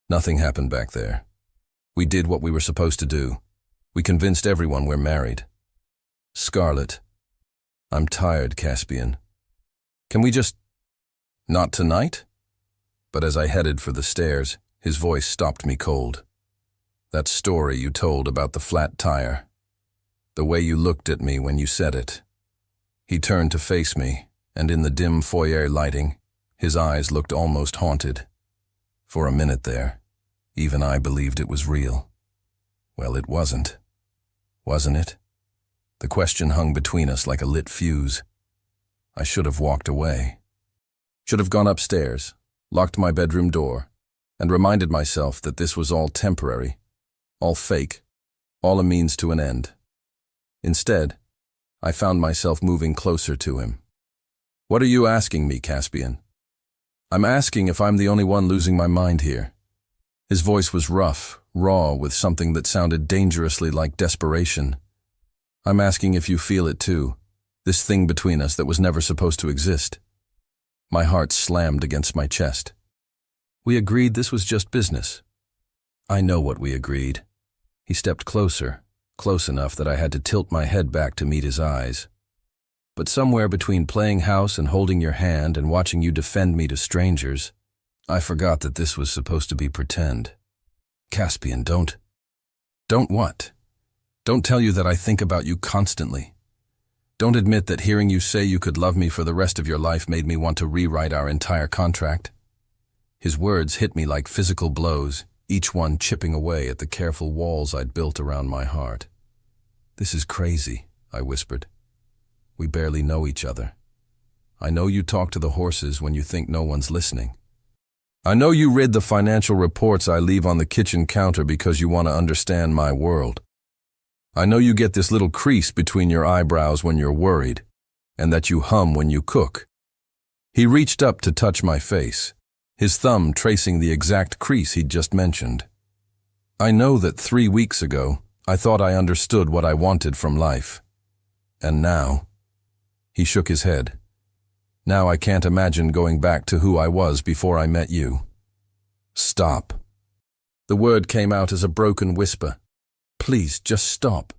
Nothing happened back there. We did what we were supposed to do. We convinced everyone we're married. Scarlett, I'm tired, Caspian. Can we just... Not tonight? But as I headed for the stairs, his voice stopped me cold. That story you told about the flat tire. The way you looked at me when you said it. He turned to face me, and in the dim foyer lighting, his eyes looked almost haunted. For a minute there, even I believed it was real. Well, it wasn't. Wasn't it? The question hung between us like a lit fuse. I should have walked away. Should have gone upstairs, locked my bedroom door, and reminded myself that this was all temporary, all fake, all a means to an end. Instead, I found myself moving closer to him. What are you asking me, Caspian? I'm asking if I'm the only one losing my mind here. His voice was rough, raw, with something that sounded dangerously like desperation. I'm asking if you feel it too, this thing between us that was never supposed to exist. My heart slammed against my chest. We agreed this was just business. I know what we agreed. He stepped closer, close enough that I had to tilt my head back to meet his eyes. But somewhere between playing house and holding your hand and watching you defend me to strangers, I forgot that this was supposed to be pretend. Caspian, don't what? Don't tell you that I think about you constantly. Don't admit that hearing you say you could love me for the rest of your life made me want to rewrite our entire contract. His words hit me like physical blows, each one chipping away at the careful walls I'd built around my heart. This is crazy, I whispered. We barely know each other. I know you talk to the horses when you think no one's listening. I know you read the financial reports I leave on the kitchen counter because you want to understand my world. I know you get this little crease between your eyebrows when you're worried, and that you hum when you cook. He reached up to touch my face, his thumb tracing the exact crease he'd just mentioned. I know that 3 weeks ago, I thought I understood what I wanted from life. And now, he shook his head. Now I can't imagine going back to who I was before I met you. Stop. The word came out as a broken whisper. Please, just stop.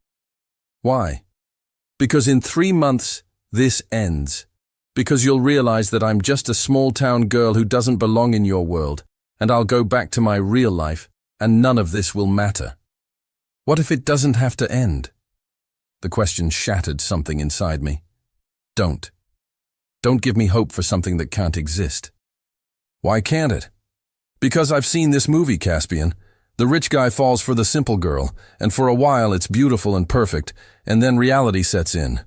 Why? Because in 3 months, this ends. Because you'll realize that I'm just a small-town girl who doesn't belong in your world, and I'll go back to my real life, and none of this will matter. What if it doesn't have to end? The question shattered something inside me. Don't. Don't give me hope for something that can't exist. Why can't it? Because I've seen this movie, Caspian. The rich guy falls for the simple girl, and for a while it's beautiful and perfect, and then reality sets in.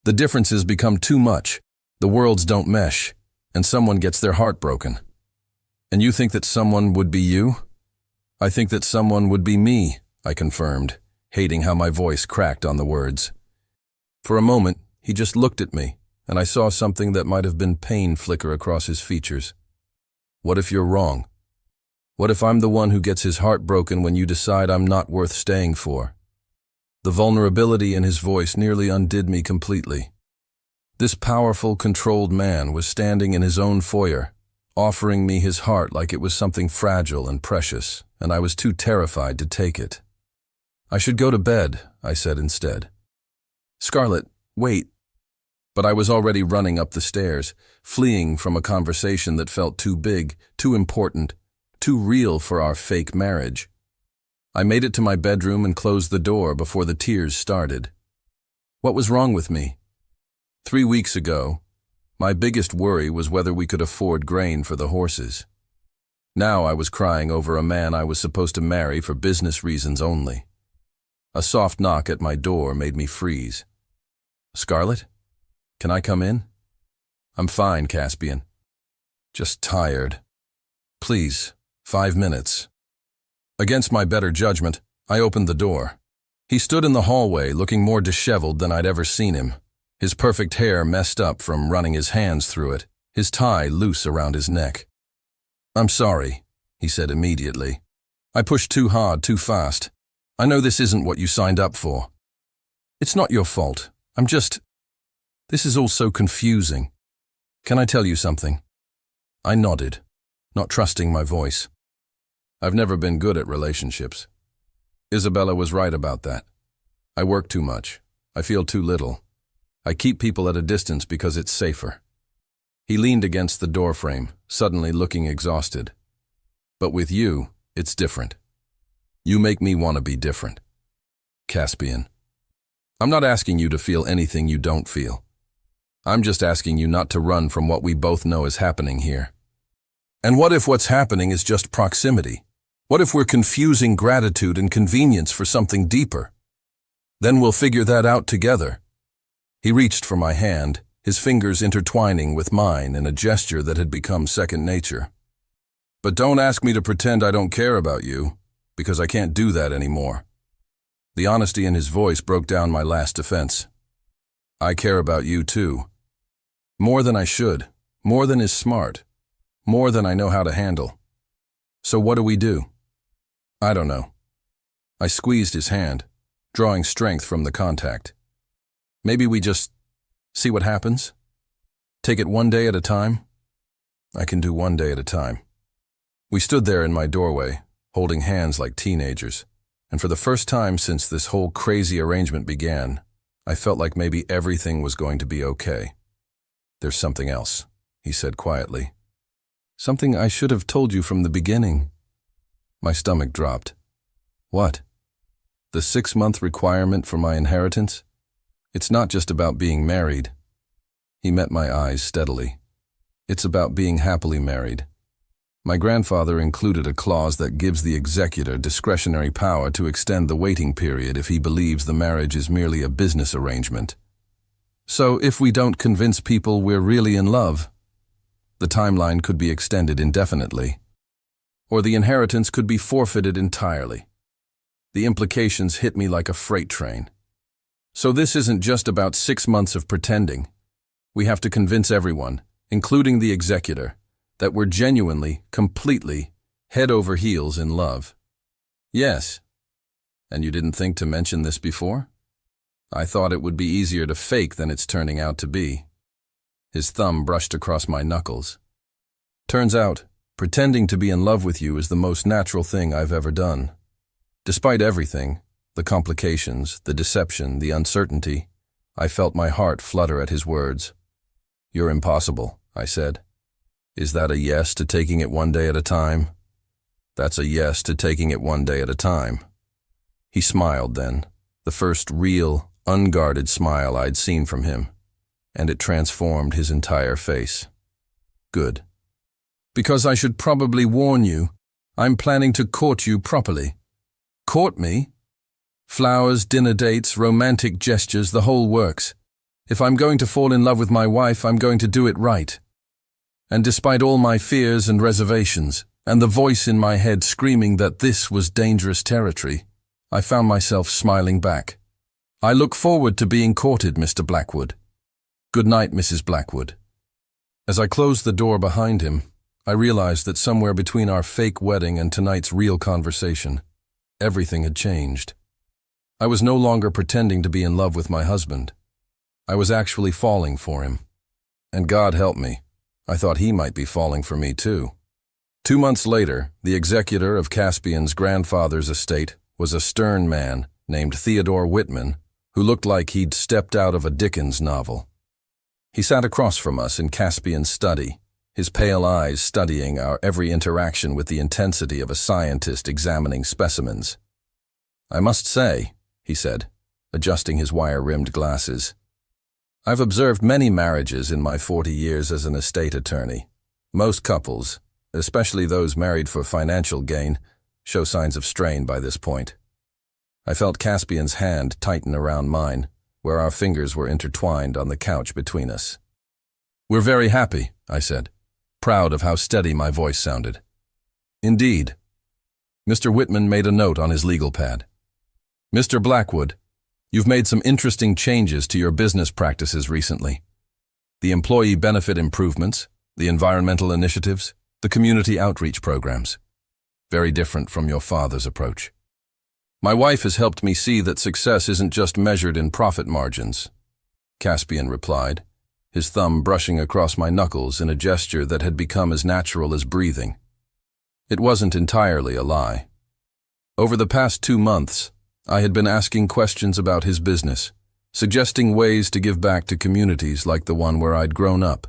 The differences become too much, the worlds don't mesh, and someone gets their heart broken. And you think that someone would be you? I think that someone would be me, I confirmed, hating how my voice cracked on the words. For a moment, he just looked at me, and I saw something that might have been pain flicker across his features. What if you're wrong? What if I'm the one who gets his heart broken when you decide I'm not worth staying for? The vulnerability in his voice nearly undid me completely. This powerful, controlled man was standing in his own foyer, offering me his heart like it was something fragile and precious, and I was too terrified to take it. I should go to bed, I said instead. Scarlett, wait. But I was already running up the stairs, fleeing from a conversation that felt too big, too important, too real for our fake marriage. I made it to my bedroom and closed the door before the tears started. What was wrong with me? 3 weeks ago, my biggest worry was whether we could afford grain for the horses. Now I was crying over a man I was supposed to marry for business reasons only. A soft knock at my door made me freeze. Scarlett? Can I come in? I'm fine, Caspian. Just tired. Please, 5 minutes. Against my better judgment, I opened the door. He stood in the hallway looking more disheveled than I'd ever seen him. His perfect hair messed up from running his hands through it, his tie loose around his neck. I'm sorry, he said immediately. I pushed too hard, too fast. I know this isn't what you signed up for. It's not your fault. This is all so confusing. Can I tell you something? I nodded, not trusting my voice. I've never been good at relationships. Isabella was right about that. I work too much. I feel too little. I keep people at a distance because it's safer. He leaned against the doorframe, suddenly looking exhausted. But with you, it's different. You make me want to be different. Caspian. I'm not asking you to feel anything you don't feel. I'm just asking you not to run from what we both know is happening here. And what if what's happening is just proximity? What if we're confusing gratitude and convenience for something deeper? Then we'll figure that out together. He reached for my hand, his fingers intertwining with mine in a gesture that had become second nature. But don't ask me to pretend I don't care about you, because I can't do that anymore. The honesty in his voice broke down my last defense. I care about you too. More than I should, more than is smart, more than I know how to handle. So what do we do? I don't know. I squeezed his hand, drawing strength from the contact. Maybe we just see what happens? Take it one day at a time? I can do one day at a time. We stood there in my doorway, holding hands like teenagers, and for the first time since this whole crazy arrangement began, I felt like maybe everything was going to be okay. There's something else, he said quietly. Something I should have told you from the beginning. My stomach dropped. What? The 6-month requirement for my inheritance? It's not just about being married. He met my eyes steadily. It's about being happily married. My grandfather included a clause that gives the executor discretionary power to extend the waiting period if he believes the marriage is merely a business arrangement. So if we don't convince people we're really in love, the timeline could be extended indefinitely, or the inheritance could be forfeited entirely. The implications hit me like a freight train. So this isn't just about 6 months of pretending. We have to convince everyone, including the executor, that we're genuinely, completely, head over heels in love. Yes. And you didn't think to mention this before? I thought it would be easier to fake than it's turning out to be. His thumb brushed across my knuckles. Turns out, pretending to be in love with you is the most natural thing I've ever done. Despite everything, the complications, the deception, the uncertainty, I felt my heart flutter at his words. You're impossible, I said. Is that a yes to taking it one day at a time? That's a yes to taking it one day at a time. He smiled then, the first real, unguarded smile I'd seen from him, and it transformed his entire face. Good. Because I should probably warn you, I'm planning to court you properly. Court me? Flowers, dinner dates, romantic gestures, the whole works. If I'm going to fall in love with my wife, I'm going to do it right. And despite all my fears and reservations, and the voice in my head screaming that this was dangerous territory, I found myself smiling back. I look forward to being courted, Mr. Blackwood. Good night, Mrs. Blackwood. As I closed the door behind him, I realized that somewhere between our fake wedding and tonight's real conversation, everything had changed. I was no longer pretending to be in love with my husband. I was actually falling for him. And God help me, I thought he might be falling for me too. 2 months later, the executor of Caspian's grandfather's estate was a stern man named Theodore Whitman, who looked like he'd stepped out of a Dickens novel. He sat across from us in Caspian's study, his pale eyes studying our every interaction with the intensity of a scientist examining specimens. I must say, he said, adjusting his wire-rimmed glasses, I've observed many marriages in my 40 years as an estate attorney. Most couples, especially those married for financial gain, show signs of strain by this point. I felt Caspian's hand tighten around mine, where our fingers were intertwined on the couch between us. We're very happy, I said, proud of how steady my voice sounded. Indeed. Mr. Whitman made a note on his legal pad. Mr. Blackwood, you've made some interesting changes to your business practices recently. The employee benefit improvements, the environmental initiatives, the community outreach programs. Very different from your father's approach. My wife has helped me see that success isn't just measured in profit margins. Caspian replied, his thumb brushing across my knuckles in a gesture that had become as natural as breathing. It wasn't entirely a lie. Over the past 2 months, I had been asking questions about his business, suggesting ways to give back to communities like the one where I'd grown up.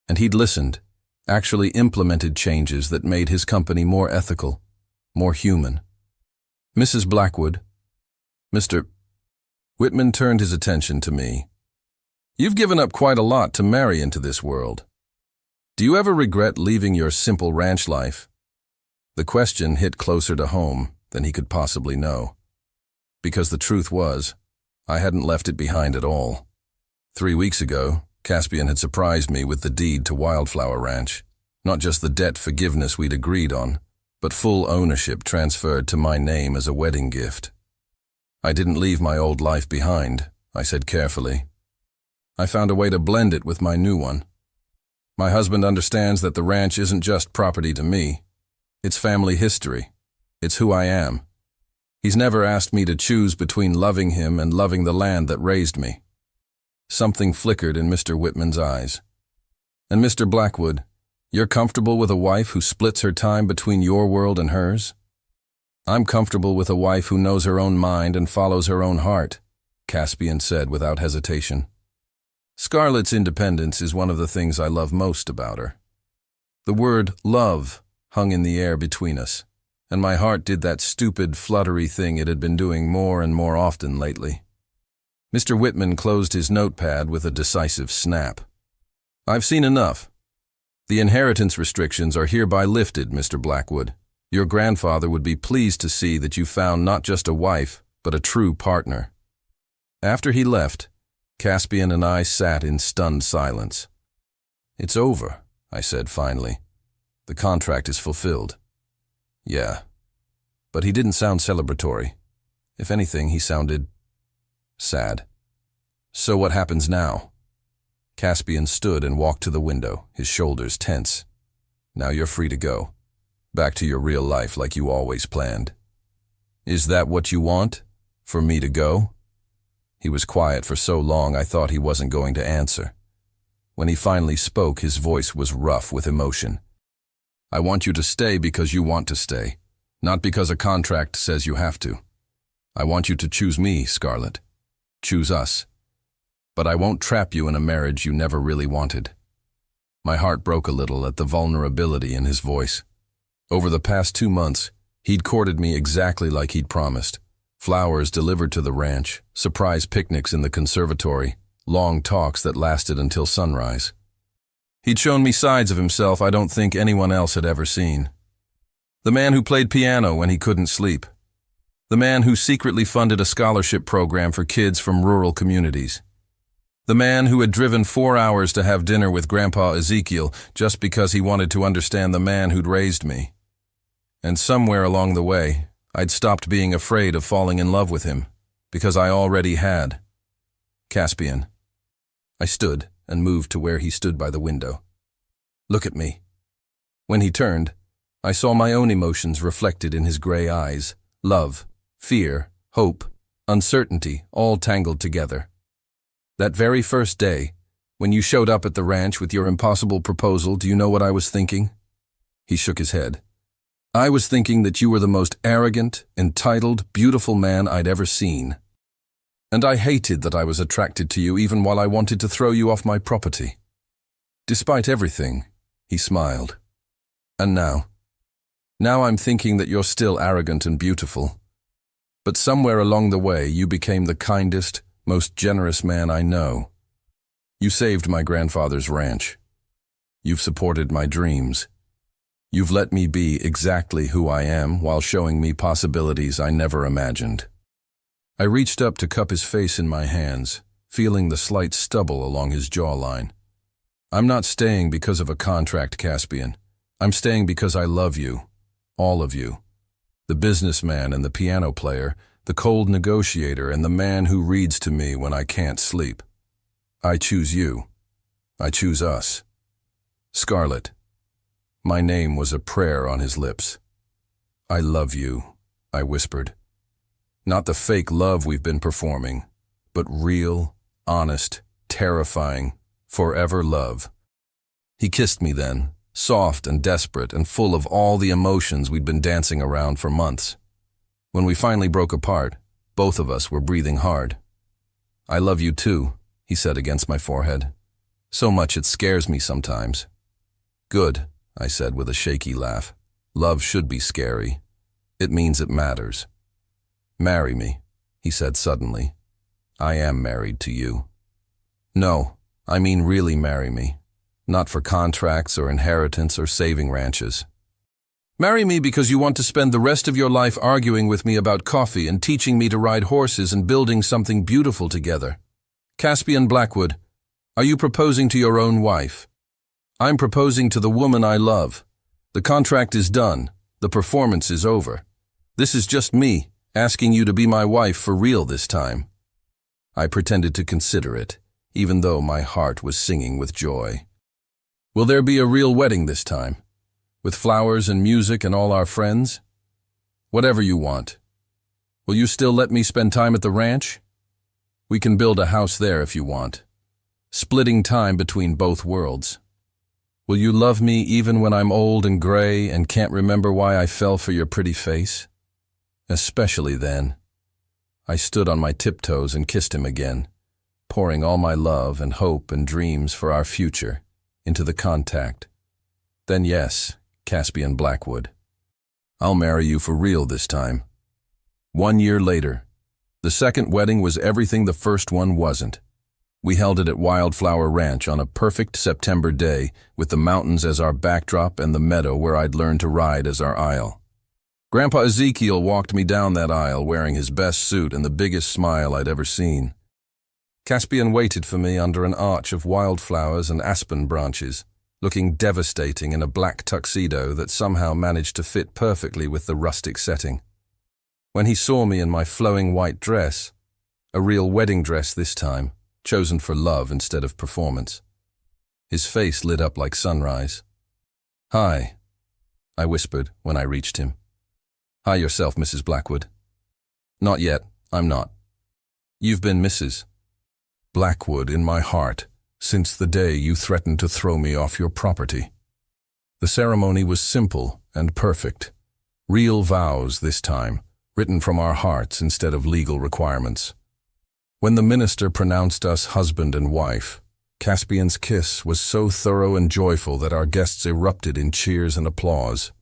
And he'd listened, actually implemented changes that made his company more ethical, more human. Mrs. Blackwood, Mr. Whitman turned his attention to me. You've given up quite a lot to marry into this world. Do you ever regret leaving your simple ranch life? The question hit closer to home than he could possibly know. Because the truth was, I hadn't left it behind at all. 3 weeks ago, Caspian had surprised me with the deed to Wildflower Ranch. Not just the debt forgiveness we'd agreed on, but full ownership transferred to my name as a wedding gift. I didn't leave my old life behind, I said carefully. I found a way to blend it with my new one. My husband understands that the ranch isn't just property to me. It's family history. It's who I am. He's never asked me to choose between loving him and loving the land that raised me. Something flickered in Mr. Whitman's eyes. And Mr. Blackwood, you're comfortable with a wife who splits her time between your world and hers? I'm comfortable with a wife who knows her own mind and follows her own heart, Caspian said without hesitation. Scarlett's independence is one of the things I love most about her. The word love hung in the air between us, and my heart did that stupid, fluttery thing it had been doing more and more often lately. Mr. Whitman closed his notepad with a decisive snap. I've seen enough. The inheritance restrictions are hereby lifted, Mr. Blackwood. Your grandfather would be pleased to see that you found not just a wife, but a true partner. After he left, Caspian and I sat in stunned silence. It's over, I said finally. The contract is fulfilled. Yeah. But he didn't sound celebratory. If anything, he sounded sad. So what happens now? Caspian stood and walked to the window, his shoulders tense. Now you're free to go. Back to your real life like you always planned. Is that what you want? For me to go? He was quiet for so long I thought he wasn't going to answer. When he finally spoke, his voice was rough with emotion. I want you to stay because you want to stay, not because a contract says you have to. I want you to choose me, Scarlett. Choose us. But I won't trap you in a marriage you never really wanted. My heart broke a little at the vulnerability in his voice. Over the past 2 months, he'd courted me exactly like he'd promised. Flowers delivered to the ranch, surprise picnics in the conservatory, long talks that lasted until sunrise. He'd shown me sides of himself I don't think anyone else had ever seen. The man who played piano when he couldn't sleep. The man who secretly funded a scholarship program for kids from rural communities. The man who had driven 4 hours to have dinner with Grandpa Ezekiel just because he wanted to understand the man who'd raised me. And somewhere along the way, I'd stopped being afraid of falling in love with him, because I already had. Caspian. I stood and moved to where he stood by the window. Look at me. When he turned, I saw my own emotions reflected in his gray eyes. Love, fear, hope, uncertainty, all tangled together. That very first day, when you showed up at the ranch with your impossible proposal, do you know what I was thinking? He shook his head. I was thinking that you were the most arrogant, entitled, beautiful man I'd ever seen. And I hated that I was attracted to you even while I wanted to throw you off my property. Despite everything, he smiled. And now? Now I'm thinking that you're still arrogant and beautiful. But somewhere along the way, you became the kindest, most generous man I know. You saved my grandfather's ranch. You've supported my dreams. You've let me be exactly who I am while showing me possibilities I never imagined. I reached up to cup his face in my hands, feeling the slight stubble along his jawline. I'm not staying because of a contract, Caspian. I'm staying because I love you. All of you. The businessman and the piano player, the cold negotiator and the man who reads to me when I can't sleep. I choose you. I choose us. Scarlett. My name was a prayer on his lips. I love you, I whispered. Not the fake love we've been performing, but real, honest, terrifying, Forever love. He kissed me then, soft and desperate and full of all the emotions we'd been dancing around for months. When we finally broke apart, both of us were breathing hard. "I love you too," he said against my forehead. "So much it scares me sometimes." "Good," I said with a shaky laugh. "Love should be scary. It means it matters." "Marry me," he said suddenly. "I am married to you." "No, I mean really marry me. Not for contracts or inheritance or saving ranches. Marry me because you want to spend the rest of your life arguing with me about coffee and teaching me to ride horses and building something beautiful together. Caspian Blackwood, are you proposing to your own wife? I'm proposing to the woman I love. The contract is done. The performance is over. This is just me asking you to be my wife for real this time." I pretended to consider it, even though my heart was singing with joy. "Will there be a real wedding this time? With flowers and music and all our friends? Whatever you want. Will you still let me spend time at the ranch? We can build a house there if you want. Splitting time between both worlds. Will you love me even when I'm old and gray and can't remember why I fell for your pretty face? Especially then." I stood on my tiptoes and kissed him again, pouring all my love and hope and dreams for our future into the contact. "Then yes, Caspian Blackwood, I'll marry you for real this time." 1 year later, the second wedding was everything the first one wasn't. We held it at Wildflower Ranch on a perfect September day with the mountains as our backdrop and the meadow where I'd learned to ride as our aisle. Grandpa Ezekiel walked me down that aisle wearing his best suit and the biggest smile I'd ever seen. Caspian waited for me under an arch of wildflowers and aspen branches, looking devastating in a black tuxedo that somehow managed to fit perfectly with the rustic setting. When he saw me in my flowing white dress, a real wedding dress this time, chosen for love instead of performance, his face lit up like sunrise. "Hi," I whispered when I reached him. "Hi yourself, Mrs. Blackwood." "Not yet, I'm not." "You've been Mrs. Blackwood in my heart since the day you threatened to throw me off your property." The ceremony was simple and perfect. Real vows this time, written from our hearts instead of legal requirements. When the minister pronounced us husband and wife, Caspian's kiss was so thorough and joyful that our guests erupted in cheers and applause.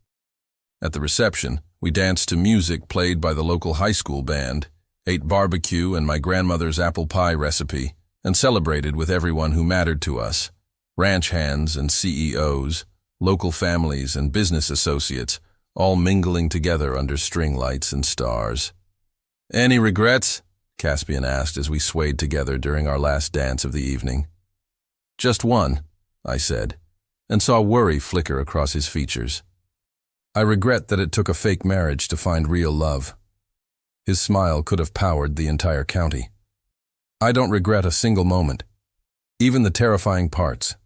At the reception, we danced to music played by the local high school band, ate barbecue and my grandmother's apple pie recipe, and celebrated with everyone who mattered to us, ranch hands and CEOs, local families and business associates, all mingling together under string lights and stars. "Any regrets?" Caspian asked as we swayed together during our last dance of the evening. "Just one," I said, and saw worry flicker across his features. "I regret that it took a fake marriage to find real love." His smile could have powered the entire county. "I don't regret a single moment, even the terrifying parts.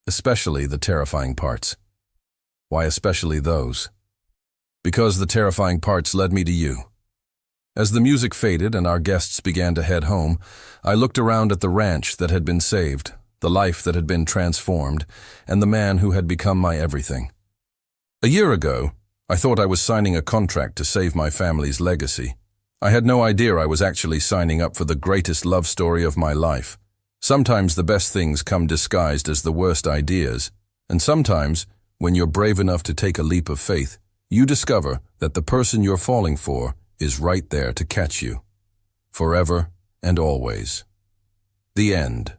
Especially the terrifying parts." "Why especially those?" "Because the terrifying parts led me to you." As the music faded and our guests began to head home, I looked around at the ranch that had been saved, the life that had been transformed, and the man who had become my everything. A year ago, I thought I was signing a contract to save my family's legacy. I had no idea I was actually signing up for the greatest love story of my life. Sometimes the best things come disguised as the worst ideas, and sometimes, when you're brave enough to take a leap of faith, you discover that the person you're falling for is right there to catch you. Forever and always. The end.